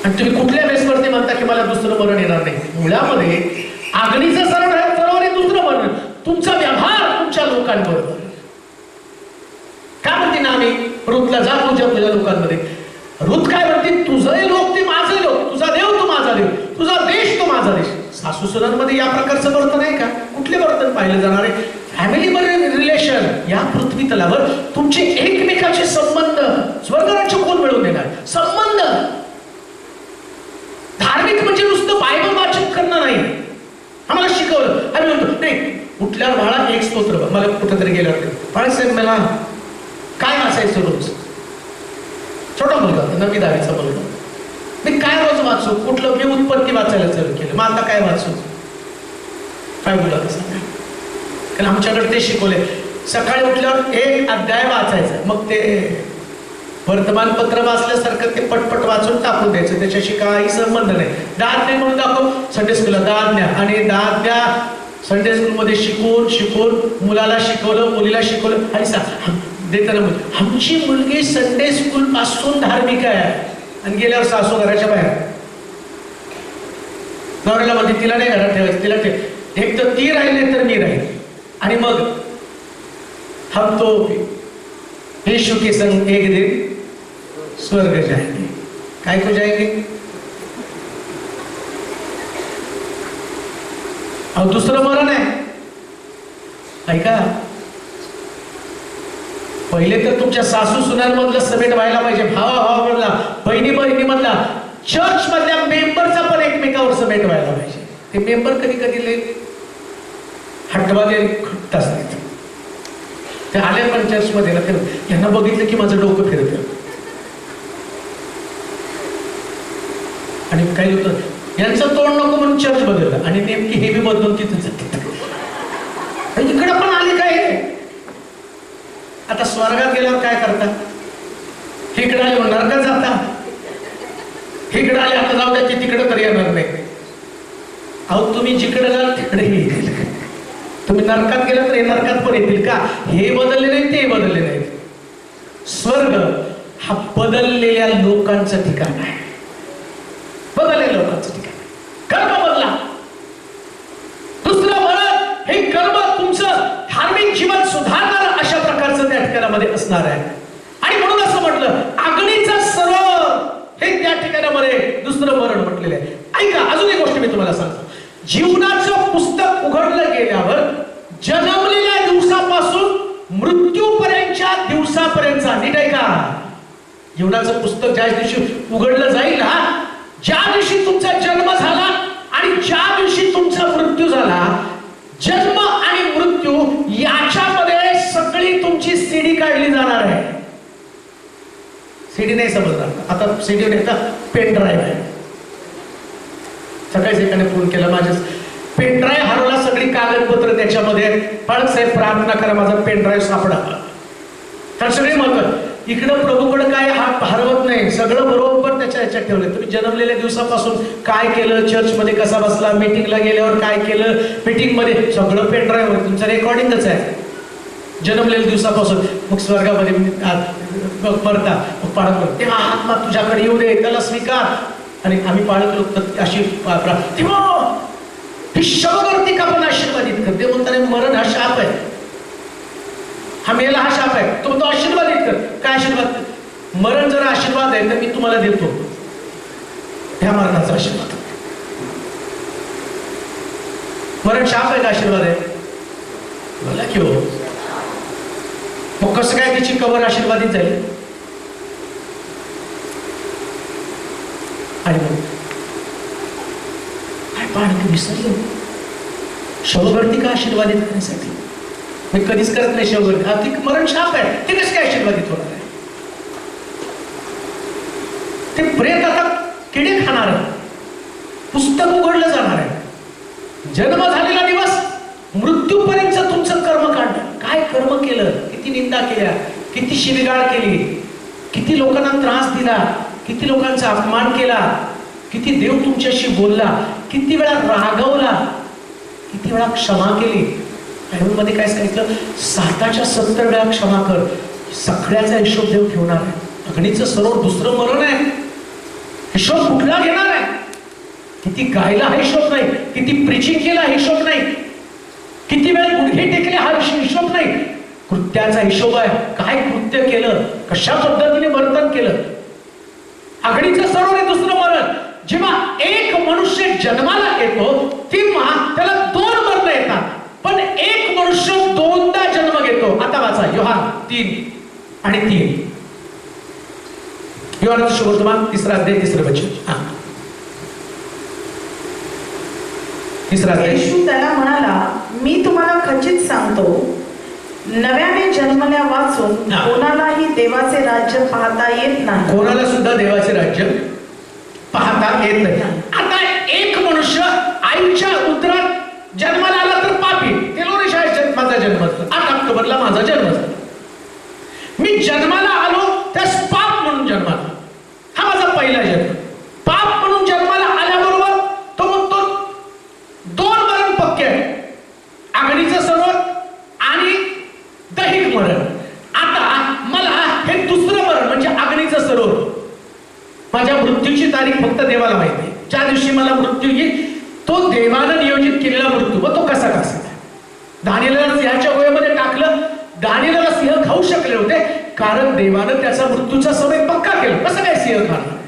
आणि तुम्ही कुठल्या बेसवरती म्हणता की मला दुसरं मरण येणार नाही? मुळामध्ये अग्नीचं सरोवर आहे, दुसरं मरण. तुमचा व्यवहार तुमच्या लोकांबरोबर काय म्हणते ना, आम्ही रुतला जा तुझ्या लोकांमध्ये. रुत काय म्हणते, तुझे लोक ते माझे लोक, तुझा देव तो माझा देव, तुझा देश तो माझा देश. सासू सुनांमध्ये या प्रकारचं वर्तन आहे का? कुठले वर्तन पाहिलं जाणार आहे? फॅमिलीमध्ये रिलेशन, या पृथ्वी तलावर तुमचे एकमेकाचे संबंध स्वर्गराज्य कोण मिळवून देणार? संबंध. धार्मिक म्हणजे नुसतं बायबल वाचन करणं नाही. आम्हाला शिकवलं, आम्ही म्हणतो नाही कुठल्यावर बाळा एक स्तोत्र, मला कुठेतरी गेलं होते बाळासाहेब मला काय वाचायचं रोज? छोटा मुलगा, 9वी 10वीचा मुलगा, मी काय रोज वाचू? कुठलं? मी उत्पत्ती वाचायला चालू केलं. मग आता काय वाचू? काय बोला सांगा? कारण आमच्याकडे ते शिकवले, सकाळी उठल्यावर एक अध्याय वाचायचा, मग ते वर्तमानपत्र वाचल्यासारखं ते पटपट वाचून टाकून द्यायचं, त्याच्याशी काही संबंध नाही. दाद नाही म्हणून दाखव, संडे स्कूलला दाद द्या, आणि दाद द्या संडे स्कूलमध्ये शिकून मुलाला शिकवलं, मुलीला शिकवलं, आणि देताना आमची मुलगी संडे स्कूल पासून धार्मिक आहे, आणि गेल्यावर सासू घराच्या बाहेर नवऱ्याला मध्ये तिला नाही घरात ठेवायचं, तिला ठेव, एक तर ती राहिली तर मी राहील. आणि मग हम तो यीशु के संग एक दिन स्वर्ग जाएंगे. काय को जाएंगे? अहो दुसरं मरण आहे. ऐका, पहिले तर तुमच्या सासू सुनांमधलं समेट व्हायला पाहिजे, भावामधला, बहिणी बहिणीमधला, चर्च मधल्या मेंबरचा पण एकमेकावर समेट व्हायला पाहिजे. ते मेंबर कधी कधी लय हटवाले खट्ट असतात. ते आले पण चर्चमध्ये ना, यांना बघितलं की माझं डोकं फिरतं. आणि काही होतं, यांचं तोंड नको म्हणून चर्च बदललं, आणि नेमकी हे बी बदलून तिथं इकडं पण आले काय. आता स्वर्गात गेल्यावर काय करता? इकडे आले नरकात जाता, इकडे आले आता जाऊ द्या, तिकडे तर येणार नाही. अहो तुम्ही जिकडे जाल तिकडे येईल. तुम्ही नरकात गेला तर हे नरकात पण येतील का? हे बदलले नाही, ते बदलले नाही. स्वर्ग हा बदललेल्या लोकांचं ठिकाण आहे, बदललेल्या लोकांचं ठिकाण. कर्म बदला. दुसरं मरण हे कर्म तुमचं धार्मिक जीवन सुधारणार अशा प्रकारचं त्या ठिकाणामध्ये असणार आहे. आणि म्हणून असं म्हटलं, अग्नीचा सरोवर हे त्या ठिकाणामध्ये दुसरं मरण म्हटलेलं आहे. ऐका, अजून एक गोष्ट मी तुम्हाला सांगतो. जीवनाचं पुस्तक उघडलं गेल्यावर जन्मलेल्या दिवसापासून मृत्यूपर्यंतच्या दिवसापर्यंतचा, नीट आहे का? जीवनाचं पुस्तक ज्या दिवशी उघडलं जाईल ना, ज्या दिवशी तुमचा जन्म झाला आणि ज्या दिवशी तुमचा मृत्यू झाला, जन्म आणि मृत्यू याच्यामध्ये सगळी तुमची सीडी काढली जाणार आहे. सीडी नाही समजणार आता, सीडी नाही तर पेन ड्राईव्ह आहे. सकाळीच एकाने फोन केला, माझ्या पेन ड्राईव्ह हरवला, सगळी कागदपत्र त्याच्यामध्ये. पाळक साहेब प्रार्थना करा माझा पेन ड्राईव्ह सापडावा. तर सगळे म्हणतात इकडं प्रभूकडे काय हरवत नाही, सगळं बरोबर त्याच्या ह्याच्यात ठेवलं. तुम्ही जन्मलेल्या दिवसापासून काय केलं, चर्चमध्ये कसा बसला, मीटिंगला गेल्यावर काय केलं, मीटिंगमध्ये सगळं पेन ड्राईव्ह वर तुमचं रेकॉर्डिंगच आहे जन्मलेल्या दिवसापासून. मग स्वर्गामध्ये मरता, मग पाळत तेव्हा आत्मा तुझ्याकडे येऊ दे, त्याला स्वीकार. आणि आम्ही पाळत लोक अशी शववरती का पण आशीर्वादित करते, म्हणताना मरण हा शाप आहे, हा मेला हा शाप आहे, तो म्हणतो आशीर्वादित कर. काय आशीर्वाद? मरण जर आशीर्वाद आहे तर मी तुम्हाला देतो ह्या मरणाचा आशीर्वाद. मरण शाप आहे का आशीर्वाद आहे? बोला की हो. मग कसं काय तिची कबर आशीर्वादित झाली? आणि मग काय पाहणं विसरलो. शवगर्ती का आशीर्वादित करण्यासाठी? मी कधीच करत नाही शवगर्ती. हा ती मरण शाप आहे, ते कशी काय आशीर्वादित होणार आहे? ते प्रेत आता किडे खाणार आहे, पुस्तक उघडलं जाणार आहे. जन्म झालेला दिवस मृत्यूपर्यंत तुमचं कर्म काढलं. काय कर्म केलं, किती निंदा केल्या, किती शिवीगाळ केली, किती लोकांना त्रास दिला, किती लोकांचा अपमान केला, किती देव तुमच्याशी बोलला, किती वेळा रागवला, किती वेळा क्षमा केली. बायबलमध्ये काय सांगितलं? 60च्या वेळा क्षमा कर. सगळ्याचा हिशोब देव ठेवणार आहे. अग्नीचं सरोवर दुसरं मरण आहे, हिशोब कुठला घेणार आहे? किती गायला हा हिशोब नाही, किती प्रीचिंग केला हा हिशोब नाही, किती वेळ गुडघे टेकले हा हिशोब नाही. कृत्याचा हिशोब आहे. काय कृत्य केलं, कशा पद्धतीने वर्तन केलं. आघडीचं सरोवर आहे दुसरं मरण. जेव्हा एक मनुष्य जन्माला येतो तेव्हा त्याला 2 मरण येतात, पण एक मनुष्य 2दा जन्म घेतो. आता वाचा योहान 3 आणि 3. योहानाचा शुभवर्तमान 3रा अध्याय 3रं वचन. येशू त्याला म्हणाला, मी तुम्हाला खचित सांगतो, नव्याने जन्मल्या वाचून कोणालाही देवाचे राज्य पाहता येत नाही. कोणाला सुद्धा देवाचे राज्य पाहता येत नाही. आता एक मनुष्य आईच्या उदरात जन्माला आला तर पापी. माझा जन्म झाला 8 ऑक्टोबरला माझा जन्म झाला. मी जन्माला आलो त्यास पाप म्हणून जन्माला. हा माझा पहिला जन्म. पाप म्हणून जन्माला आल्याबरोबर तो म्हणतो 2 मरण पक्के आहे, आघडीचं सरोवर आणि दैहिक मरण. आता मला हे दुसरं मरण म्हणजे अग्नीचं सरोवर. माझ्या मृत्यूची तारीख फक्त देवाला माहिती आहे. ज्या दिवशी मला मृत्यू येईल तो देवानं नियोजित केलेला मृत्यू. व तो कसा कसा दानिएलला सिंहाच्या गोळ्यामध्ये टाकलं. दानिएलला सिंह खाऊ शकले होते कारण देवानं त्याचा मृत्यूचा समय पक्का केला. कसं काय सिंह खाणार?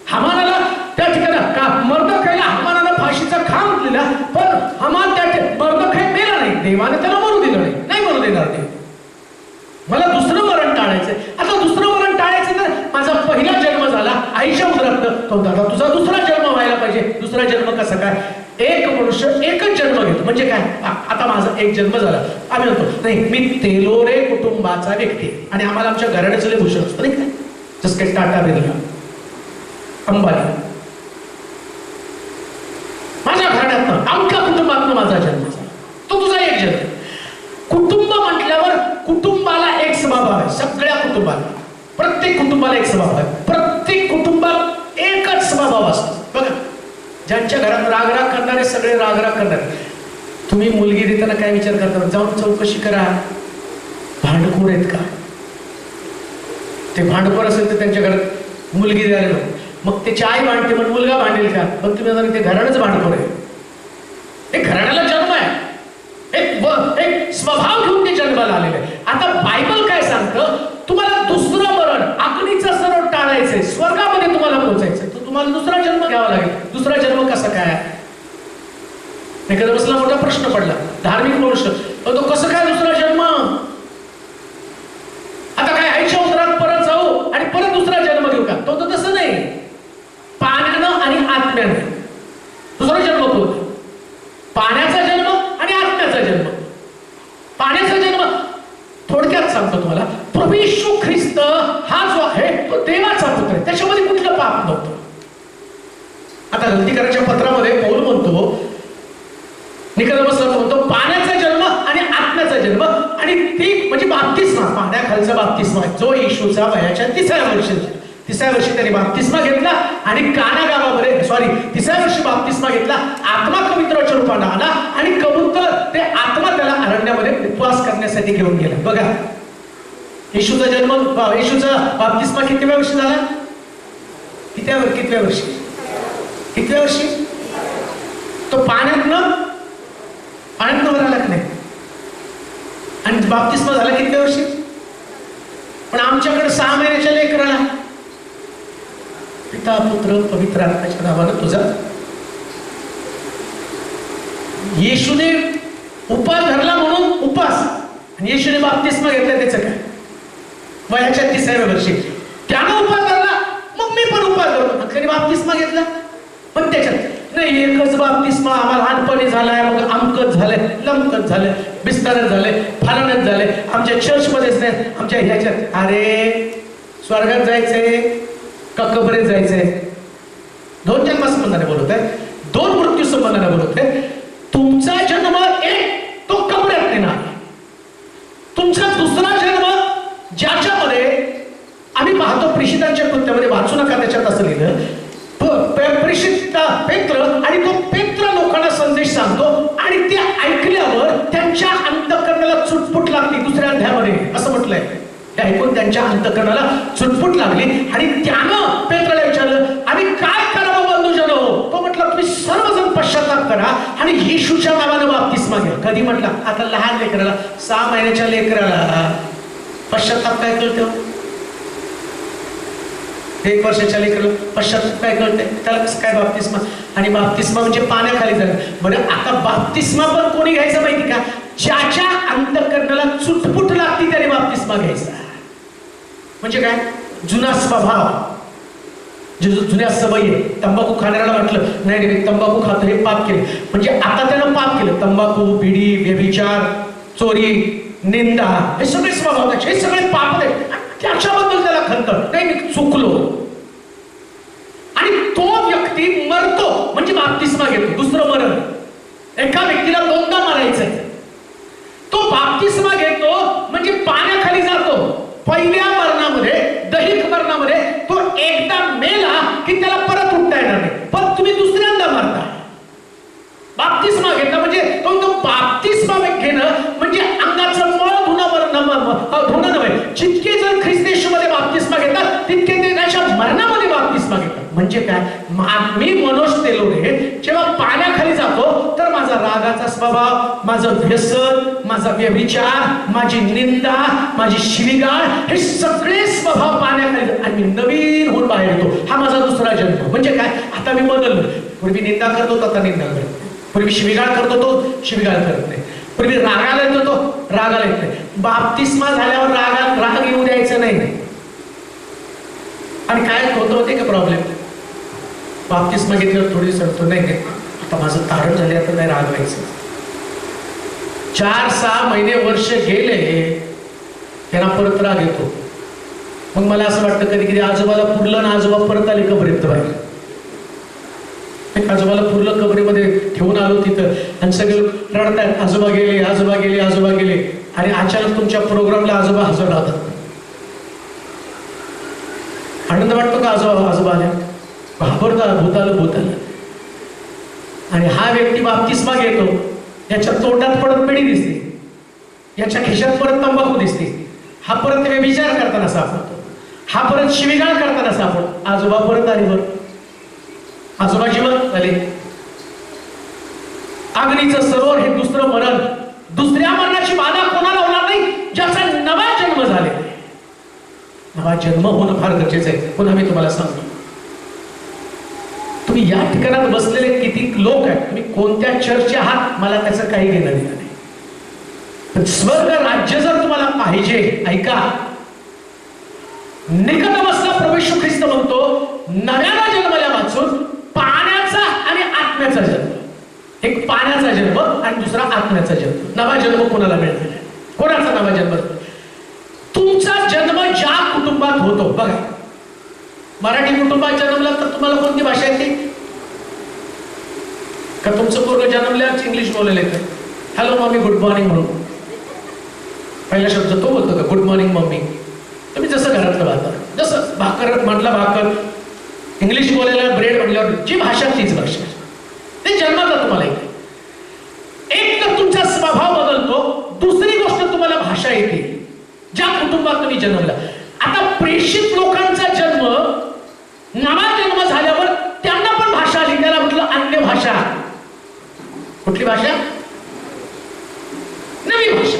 हमानाला त्या ठिकाणी का मर्दखायला हमानानं फाशीचा खांब दिला, पण हमान त्या मर्दखाय मेला नाही. देवाने त्याला मरू दिलं नाही. नाही मरू देणार देव. मला दुसरं मरण टाळायचंय. आता दुसरं मरण टाळायचं तर माझा पहिला जन्म झाला आईच्या उदरात, तो दादा तुझा दुसरा जन्म व्हायला पाहिजे. दुसरा जन्म कसा काय? एक मनुष्य एकच जन्म घेतो म्हणजे काय? आता माझा एक जन्म झाला, आम्ही म्हणतो नाही मी तेलोरे कुटुंबाचा व्यक्ती आणि आम्हाला आमच्या घराण्याचं लय भूषण असतं नाही काय? जसं काही टाटा बिर्ला, अंबानी, माझ्या घराण्यातनं आमच्या कुटुंबातनं माझा जन्म झाला. तो तुझा एक जन्म. कुटुंब म्हटल्यावर कुटुंबाला एक स्वभाव आहे. सगळ्या कुटुंबाला, प्रत्येक कुटुंबाला एक स्वभाव आहे. प्रत्येक कुटुंबात एकच स्वभाव असतो. बघा, ज्यांच्या घरात रागराग करणारे सगळे रागराग करणारे. तुम्ही मुलगी देताना काय विचार करता? जाऊन चौकशी करा भांडखोर आहेत का. ते भांडखोर असेल तर त्यांच्या घरात मुलगी द्यायला नको. मग त्याची आई भांडते मग मुलगा भांडेल का? मग तुम्ही म्हणा ते घराणंच भांडखोर आहे. हे घराण्याला जन्म आहे, एक स्वभाव घेऊन ते जन्माला आलेले आहे. आता बायबल काय सांगतं? तुम्हाला दुसरं मरण अग्नीचं सरोवर टाळायचंय, स्वर्गामध्ये तुम्हाला पोहोचायचंय, तर तुम्हाला दुसरा जन्म घ्यावा लागेल. दुसरा जन्म कसा काय? निकोदेमसला मोठा प्रश्न पडला. धार्मिक मनुष्य, तो कसं काय दुसरा जन्म? आता काय आईच्या उदरात परत जाऊ आणि परत दुसरा जन्म घेऊ का? तो तर तसं नाही. पाण्यानं आणि आत्म्यानं दुसरा जन्म होतो. पाण्याचा जन्म आणि आत्म्याचा जन्म. पाण्याचा जन्म थोडक्यात सांगतो तुम्हाला. प्रभू येशू ख्रिस्त हा जो आहे तो देवाचा पुत्र आहे. त्याच्यामध्ये कुठलं पाप नव्हतं. आता गलतीकराच्या पत्रामध्ये पौल म्हणतो, निकोदेमसला म्हणतो पाण्याचा जन्म आणि आत्म्याचा जन्म. आणि ती म्हणजे बाप्तिस्मा, पाण्याखालचा बाप्तिस्मा जो येशूचा वयाच्या 3ऱ्या वर्षी त्याने बाप्तिस्मा घेतला आणि काना गावामध्ये 3ऱ्या वर्षी बाप्तिस्मा घेतला. आत्मा कबूतराच्या रूपाने आला आणि कबूतर ते आत्मा त्याला अरण्यामध्ये उपवास करण्यासाठी घेऊन गेला. बघा, येशूचा जन्म, येशूचा बाप्तिस्मा कितव्या वर्षी झाला? कितव्या वर्षी? तो पाण्यातनं वर आला की नाही? आणि बाप्तिस्मा झाला कितव्या वर्षी? पण आमच्याकडे 6 महिन्याच्या लेकराला पिता पुत्र पवित्र आत्म्याच्या नावानं तुझा. येशूने उपास धरला म्हणून उपास, आणि येशूने बाप्तिस्मा घेतला त्याचं काय? वयाच्या 3ऱ्या वर्षी त्यानं उपास धरला, मग मी पण करतो. कधी बाप्तिस्मा घेतला पण त्याच्यात नाही, एकच बाप्तिस्मा आम्हाला लहानपणी झालाय, मग अमकत झालंय, लमकत झालंय, बिस्तारच झालंय, फालनच झालंय, आमच्या चर्चमध्येच नाही, आमच्या ह्याच्यात. अरे स्वर्गात जायचंय का कबरेत जायचंय? दोन जन्मासंबंधाने बोलत आहे, दोन मृत्यू संबंधाने बोलत आहे. तुमचा जन्म एक तो कबरेत नेणार, तुमचा दुसरा जन्म ज्याच्यामध्ये आम्ही पाहतो प्रेषितांच्या कृत्यामध्ये, वाचू नका त्याच्यात असं लिहिलं, प्रेषित पेत्र, आणि तो पेत्र लोकांना संदेश सांगतो आणि ते ऐकल्यावर त्यांच्या अंतःकरणाला चुटपुट लागली. दुसऱ्या अध्यायामध्ये असं म्हटलंय, ते ऐकून त्यांच्या अंतःकरणाला चुटपुट लागली आणि त्यानं पेत्राला विचारलं, आम्ही काय करावं बंधुजनो? तो म्हटलं, तुम्ही सर्वजण पश्चाताप करा आणि येशूच्या नावानं बाप्तिस्मा घ्या. कधी म्हटलं? आता लहान लेकराला, 6 महिन्याच्या लेकराला पश्चाताप काय कळतं? 1 वर्षाच्या लेकराला पश्चाताप काय कळतंय? त्याला कसं काय बाप्तिस्मा? आणि बाप्तिस्मा म्हणजे पाण्याखाली जाणं. बरं, आता बाप्तिस्मा पण कोणी घ्यायचं माहिती का? ज्याच्या अंतःकरणाला चुटपुट लागती त्याने बाप्तिस्मा घ्यायचा. म्हणजे काय? जुना स्वभाव, जुन्या सवयी. तंबाखू खाणाऱ्याला वाटलं नाही मी तंबाखू खातो, हे पाप केलं, म्हणजे आता त्यानं पाप केलं. तंबाखू, बिडी, व्यभिचार, चोरी, निंदा, हे सगळे स्वभाव, हे सगळे पाप आहेत. त्याच्याबद्दल त्याला खंत नाही, मी चुकलो. आणि तो व्यक्ती मरतो म्हणजे बाप्तिस्मा घेतो. दुसरं मरण, एका व्यक्तीला 2दा मरायचंय, तो बाप्तिस्मा घेतो म्हणजे पाण्याखाली जातो. पहिल्या मरणामध्ये, दैहिक मरणामध्ये तो एकदा मेला की त्याला परत उठता येणार नाही, पण तुम्ही दुसऱ्यांदा मरता. बाप्तिस्मा घेता म्हणजे तो बाप्तिस्मा घेणं म्हणजे अंगाचं मळ धुणं नव्हे. जितके जर ख्रिस्त येशूमध्ये बाप्तिस्मा घेतात तितके ते त्याच्या मरणामध्ये बाप्तिस्मा घेतात. म्हणजे काय? मी मनोज तेलोरे जेव्हा पाण्याखाली जातो तर माझा रागाचा स्वभाव, माझं व्यसन, माझा व्यभिचार, माझी निंदा, माझी शिवीगाळ, हे सगळे स्वभाव पाण्याखाली आणि मी नवीन होऊन बाहेर येतो. हा माझा दुसरा जन्म. म्हणजे काय? आता मी बदललो. पूर्वी निंदा करतो आता निंदा करतो, पूर्वी शिवीगाळ करतो तो शिवीगाळ करत नाही, पूर्वी रागाला येतो तो रागाला येत नाही. बाप्तिस्मा झाल्यावर राग येऊ द्यायचं नाही. आणि काय होतं होते का प्रॉब्लेम? बाप्तिस्मा घेतल्यावर थोडी सडतो, नाही आता माझं तारण झाले, आता नाही रागवायचं. 4-6 महिने वर्ष गेले त्यांना परत राग येतो. मग मला असं वाटतं कधी कधी आजोबाला पुरलं ना, आजोबा परत आले कबरीत बाहेर. आजोबाला पुरलं, कबरीमध्ये ठेवून आलो तिथं आणि सगळे रडतायत, आजोबा गेले, आजोबा गेले, आजोबा गेले. आणि अचानक तुमच्या प्रोग्रामला आजोबा हजर राहतात. आनंद वाटतो का? आजोबा आले, घाबरता, भूत आलं. आणि हा व्यक्ती बाप्तिस्मा घेतो, याच्या तोंडात परत पेढी दिसते, याच्या खिशात परत तंबाखू दिसते, हा परत व्यभिचार करताना सापडतो, हा परत शिवीगाळ करताना सापडतो. आजोबा परत आले, बरं आजोबा जिवंत झाले. अग्नीचं सरोवर हे दुसरं मरण. दुसऱ्या मरणाची बाधा कोणाला होणार नाही? ज्याचा नवा जन्म झालेला आहे. नवा जन्म होणं फार गरजेचं आहे. पुन्हा मी तुम्हाला सांगतो, तुम्ही या ठिकाणात बसलेले किती लोक आहेत, तुम्ही कोणत्या चर्चचे आहात, मला त्याचं काही घेणं देणं नाही. पण स्वर्ग राज्य जर तुम्हाला पाहिजे, ऐका, निकोदेमसला प्रभू येशू ख्रिस्त म्हणतो, नव्यानं जन्मल्या वाचून पाण्याचा आणि आत्म्याचा जन्म. एक पाण्याचा जन्म आणि दुसरा आत्म्याचा जन्म. नवा जन्म कोणाला मिळालेला आहे? कोणाचा नवा जन्म? तुमचा जन्म ज्या कुटुंबात होतो, बघा, मराठी कुटुंबात जन्मला तर तुम्हाला कोणती भाषा येते? का तुमचं पूर्ण जन्मल्याच इंग्लिश बोलायला येतं? हॅलो मम्मी, गुड मॉर्निंग म्हणून पहिला शब्द तो बोलतो का? Good morning mummy. तुम्ही जसं घरातलं वाता, जसं भाकर म्हटलं भाकर, इंग्लिश बोलायला ब्रेड म्हटल्यावर जी भाषा तीच भाषा, ते जन्माला तुम्हाला येते. एक तर तुमचा स्वभाव बदलतो, दुसरी गोष्ट तुम्हाला भाषा येते ज्या कुटुंबात तुम्ही जन्मला. आता प्रेषित लोकांचा जन्म, नवा जन्म झाल्यावर त्यांना पण भाषा आली, त्याला म्हटलं अन्य भाषा. कुठली भाषा? नवी भाषा.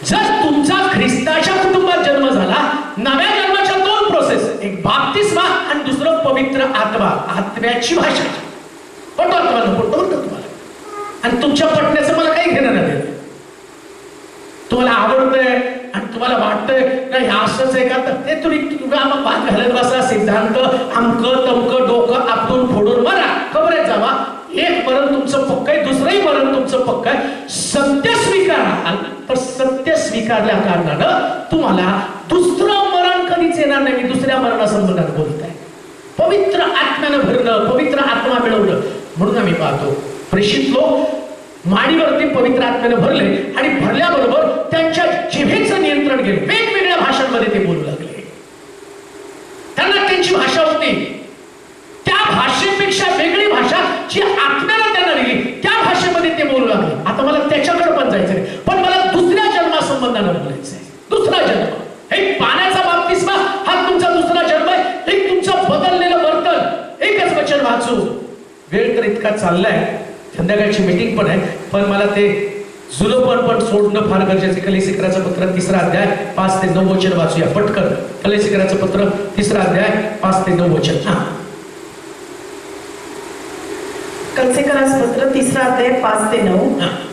जर तुमचा ख्रिस्ताच्या कुटुंबात जन्म झाला, नव्या जन्माच्या 2 प्रोसेस, एक बाप्तिस्मा आणि दुसरं पवित्र आत्मा, आत्म्याची भाषा. पटवा तुम्हाला, आणि तुमच्या पटण्याचं मला काही घेणं नाही. तुम्हाला आवडतंय आणि तुम्हाला वाटतंय ना हे असंच आहे का, तर ते तुम्ही पाठ घालत बसा, सिद्धांत अमकं तमकं डोकं आपटून फोडून मरा, खबर आहे जावा. एक मरण तुमचं पक्क आहे, दुसरंही मरण तुमचं पक्क आहे. सत्य स्वीकारा, तर सत्य स्वीकारल्या कारणानं तुम्हाला दुसरं मरण कधीच येणार नाही. मी दुसऱ्या मरणासंबंधात बोलत आहे. पवित्र आत्म्यानं भरणं, पवित्र आत्मा मिळवणं. म्हणून आम्ही पाहतो प्रेषित लोक माडीवरती पवित्र आत्म्यानं भरले आणि भरल्याबरोबर त्यांच्या जिभेचं नियंत्रण गेलं. वेगवेगळ्या भाषांमध्ये ते बोलू लागले. त्यांना त्यांची भाषा होती, त्या भाषेपेक्षा वेगळी भाषा जी आत्म्याला त्यांना दिली त्या भाषेमध्ये ते बोलू लागले. आता मला त्याच्याकडे पण जायचंय, पण मला दुसऱ्या जन्मासंबंधानं बोलायचंय. दुसरा जन्म, हे पाण्याचा बाप्तिस्मा हा तुमचा दुसरा जन्म आहे. एक तुमचं बदललेलं वर्तन. एकच वचन वाचू, वेळ तर इतका चाललाय, संध्याकाळची मीटिंग पण आहे, पण मला ते जुलपण पण सोडणं फार गरजेचं. कलेसिकराचं पत्र 3रा अध्याय 5 ते 9 वचन वाचूया पटकन. कलेसिकराचं पत्र 3रा अध्याय 5 ते 9 वचन. कलेसिकराचं पत्र 3रा अध्याय 5 ते 9.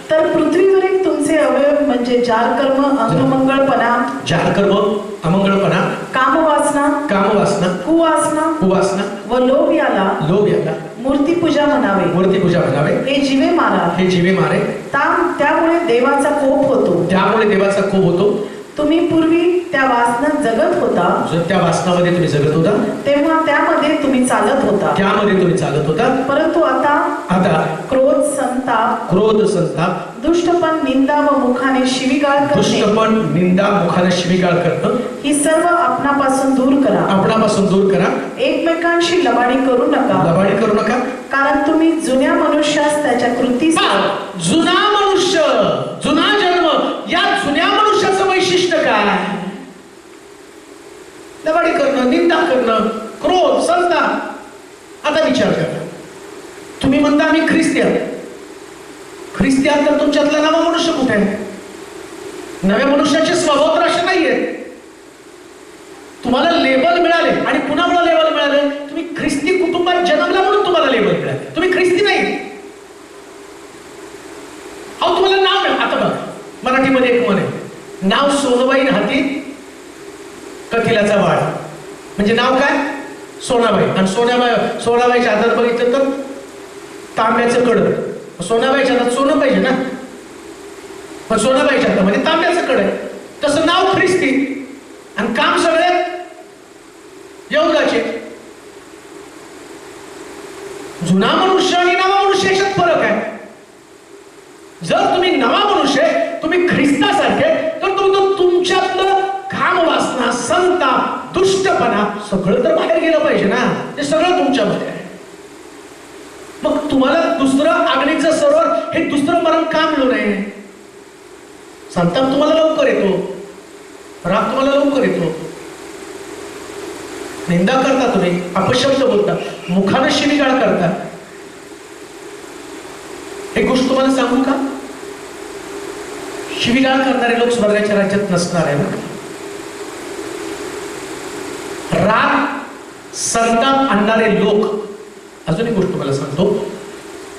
तर पृथ्वीवरील तुमचे अवयव म्हणजे जारकर्म, अंगमंगळपणा, जारकर्म, अमंगळपणा, कामवासना, कामवासना, कुवासना व लोभ याला मूर्तिपूजा म्हणावे. मूर्तिपूजा म्हणावे. हे जीवे मारा, हे जीवे मारे. त्यामुळे देवाचा कोप होतो. त्यामुळे देवाचा कोप होतो. तुम्ही पूर्वी त्या वासनात जगत होता, त्या वासनामध्ये तुम्ही जगत होता, तेव्हा त्यामध्ये तुम्ही चालत होता. त्यामध्ये तुम्ही चालत होता. परंतु आता क्रोध, संताप, दुष्टपण, निंदा व मुखाने शिवीगाळ करणे, दुष्टपण, निंदा, मुखाने शिवीगाळ करणं, ही सर्व आपणापासून दूर करा. आपणापासून दूर करा. एकमेकांशी लबाडी करू नका, कारण तुम्ही जुन्या मनुष्यास त्याच्या कृतीस. जुना मनुष्य, जुना जन्म, या जुन्या मनुष्याचं वैशिष्ट्य काय? लबाडी करणं, निंदा करणं, क्रोध, संताप. आता विचार करा, तुम्ही म्हणता आम्ही ख्रिस्तियन. ख्रिस्तियन तर तुमच्यातला नवा मनुष्य कुठे आहे? नव्या मनुष्याचे स्वभाव तर असे नाहीये. तुम्हाला लेबल मिळाले, आणि कुणामुळे लेबल मिळाले? तुम्ही ख्रिस्ती कुटुंबात जन्मला म्हणून तुम्हाला लेबल मिळाले. तुम्ही ख्रिस्ती नाही. अहो तुम्हाला नाव मिळालं. आता बघा, मराठीमध्ये एक म्हण आहे, नाव सोनबाई हाती कथिलाचा वाळ. म्हणजे नाव काय? सोनाबाई. आणि सोनाबाईच्या हातात बघितलं तर तांब्याचं कड. सोनाबाईच्या हातात सोनं पाहिजे ना, पण सोनाबाईच्या हातामध्ये तांब्याचं कड आहे. तसं नाव ख्रिस्ती आणि काम सगळे यहुदाचे. जुना मनुष्य आणि नवा मनुष्य याच्यात फरक आहे. जर तुम्ही नवा मनुष्य, तुम्ही ख्रिस्तासारखे, तर तुमच्यातलं काम, वासना, संताप, दुष्टपणा सगळं तर बाहेर गेलं पाहिजे ना. ते सगळं तुमच्यामध्ये आहे. मग तुम्हाला दुसरं अग्नीचं सरोवर, हे दुसरं मरण का मिळू नये? संताप तुम्हाला लवकर येतो, राग तुम्हाला लवकर येतो, निंदा करता, तुम्ही अपशब्द बोलता, मुखानं शिवीगाळ करता. एक गोष्ट तुम्हाला सांगू का? शिवीगाळ करणारे लोक स्वर्गाच्या राज्यात नसणार आहे. राग, संताप आणणारे लोक, अजून एक गोष्ट तुम्हाला सांगतो,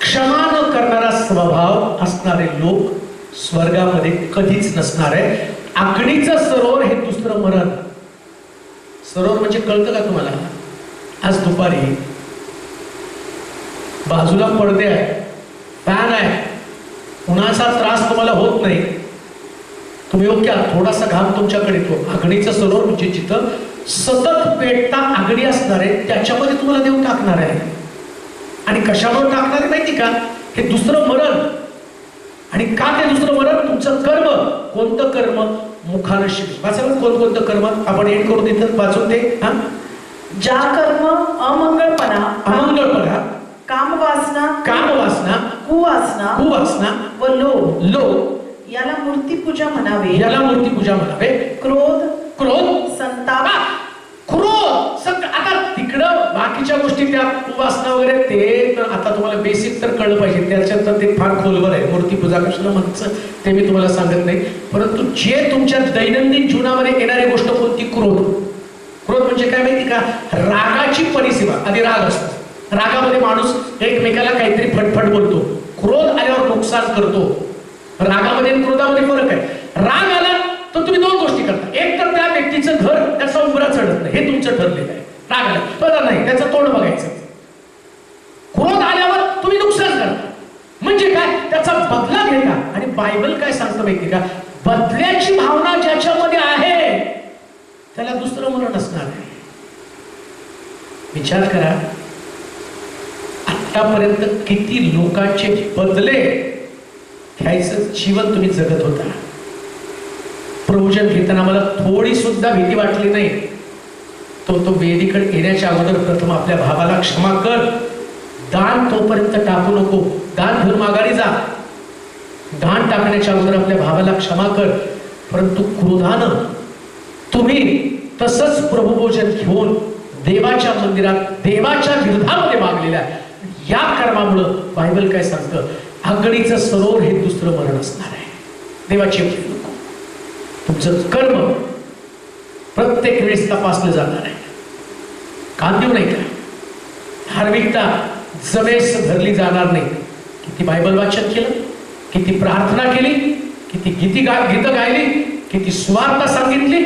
क्षमा न करणारा स्वभाव असणारे लोक स्वर्गामध्ये कधीच नसणार आहे. अग्नीचं सरोवर हे दुसरं मरण. सरोवर म्हणजे कळतं का तुम्हाला? आज दुपारी बाजूला पडदे आहे, फॅन आहे, उन्हाचा त्रास तुम्हाला होत नाही, तुम्ही ओके, थोडासा घाम तुमच्याकडे येतो. अग्नीचं सरोवर म्हणजे जिथं सतत पेटता अग्नी असणार आहे, त्याच्यामध्ये तुम्हाला देव टाकणार आहे. आणि कशावर टाकणार आहे माहिती का? हे दुसरं मरण. आणि का ते दुसरं मरण? तुमचं कर्म. कोणतं कर्म? मुखानं शिवी. वाचा कोणतं कर्म आपण एंड करून देतात वाचून ते. ज्या कर्म, अमंगळपणा, कामवासना, कुवासना व लोभ याला मूर्तिपूजा म्हणावे. क्रोध, संताप, आता तिकडं बाकीच्या गोष्टी, त्या उपासना वगैरे, ते आता तुम्हाला बेसिक तर कळलं पाहिजे. त्याच्यात तर ते फार खोलवर आहे. मूर्तिपूजा कशाला म्हणायचं ते मी तुम्हाला सांगत नाही. परंतु जे तुमच्या दैनंदिन जीवनामध्ये येणारी गोष्ट कोणती? क्रोध म्हणजे काय माहिती का? रागाची परिसीमा. आधी राग असतो, रागामध्ये माणूस एकमेकाला काहीतरी फटफट बोलतो. क्रोध आल्यावर नुकसान करतो. रागामध्ये आणि क्रोधामध्ये फरक आहे. राग आला तर तुम्ही दोन गोष्टी करता. एक तर त्या व्यक्तीचं घर त्याचा उंबरा चढत नाही, हे तुमचं ठरलेलं आहे. राग आला बरं नाही, त्याचं तोंड बघायचं. क्रोध आल्यावर तुम्ही नुकसान करता. म्हणजे काय, त्याचा बदला घेता. आणि बायबल काय सांगतं माहिती का, बदल्याची भावना ज्याच्यामध्ये आहे त्याला दुसरं मरण असणार आहे. विचार करा, आतापर्यंत किती लोकांचे बदले घ्यायचं जीवन तुम्ही जगत होता. प्रवचन घेताना मला थोडी सुद्धा भीती वाटली नाही. तो वेदीकडे येण्याच्या अगोदर प्रथम आपल्या भावाला क्षमा कर, दान तोपर्यंत टाकू नको, दान घेऊन माघारी जा. दान टाकण्याच्या अगोदर आपल्या भावाला क्षमा कर. परंतु क्रोधानं तुम्ही तसंच प्रभुभोजन घेऊन देवाच्या मंदिरात देवाच्या विरोधामध्ये वागलेल्या या कर्मामुळं बायबल काय सांगतं, आगडीचं सरोवर हे दुसरं मरण असणार आहे. देवाचे लोक, तुमचं कर्म प्रत्येक वेळेस तपासलं जाणार आहे. कान देऊ नाही का, धार्मिकता जमेस धरली जाणार नाही. किती बायबल वाचन केलं, किती प्रार्थना केली, किती गीतं गायली, किती सुवार्ता सांगितली,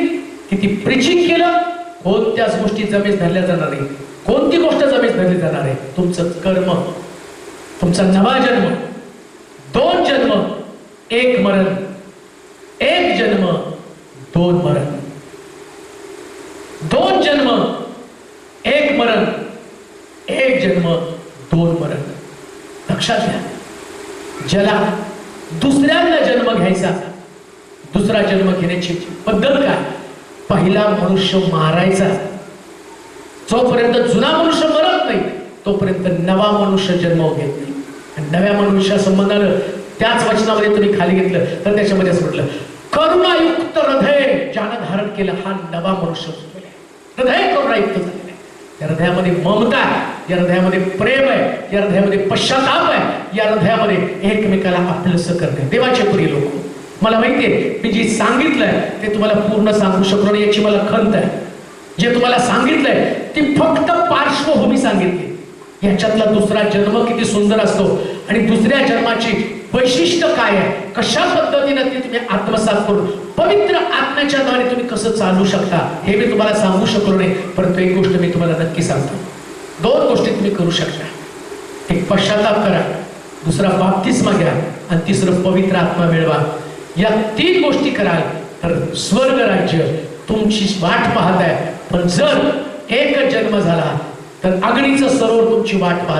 किती प्रीचिंग केलं, कोणत्याच गोष्टी जमेस धरल्या जाणार नाही. कोणती गोष्ट जमेस धरली जाणार आहे, तुमचं कर्म, तुमचा नवा जन्म. 2 जन्म 1 मरण, 1 जन्म 2 मरण. 2 जन्म 1 मरण, 1 जन्म 2 मरण. लक्षात घ्या, ज्याला दुसऱ्यांदा जन्म घ्यायचा, दुसरा जन्म घेण्याची पद्धत काय, पहिला मनुष्य मारायचा. जोपर्यंत जुना मनुष्य मरत नाही तोपर्यंत नवा मनुष्य जन्म घेत नाही. आणि नव्या मनुष्या संबंधानं त्याच वचनामध्ये तुम्ही खाली घेतलं तर त्याच्यामध्ये असं म्हटलं, करुणायुक्त हृदय ज्यानं धारण केलं हा नवा मनुष्य. हृदय करुणायुक्त झालेलं आहे. या हृदयामध्ये ममता आहे, या हृदयामध्ये प्रेम आहे, या हृदयामध्ये पश्चाताप आहे, या हृदयामध्ये एकमेकाला आपलंसं करणे. देवाचे प्रिय लोक, मला माहितीये मी जे सांगितलंय ते तुम्हाला पूर्ण सांगू शकलो नाही, याची मला खंत आहे. जे तुम्हाला सांगितलंय ती फक्त पार्श्वभूमी सांगितली. याच्यातला दुसरा जन्म किती सुंदर असतो आणि दुसऱ्या जन्माची वैशिष्ट्य काय आहे, कशा पद्धतीने ती तुम्ही आत्मसात करून पवित्र आत्म्याच्या द्वारे तुम्ही कसं चालू शकता हे मी तुम्हाला सांगू शकलो नाही. परंतु एक गोष्ट मी तुम्हाला नक्की सांगतो, 2 गोष्टी तुम्ही करू शकता. एक, पश्चाताप करा, दुसरा बाप्तिस्मा घ्या, आणि तिसरं पवित्र आत्मा मिळवा. या 3 गोष्टी कराल तर स्वर्ग राज्य तुमची वाट पाहत आहे. पण जर 1 जन्म झाला तर अग्नीचं सरोवर तुमची वाट पाहत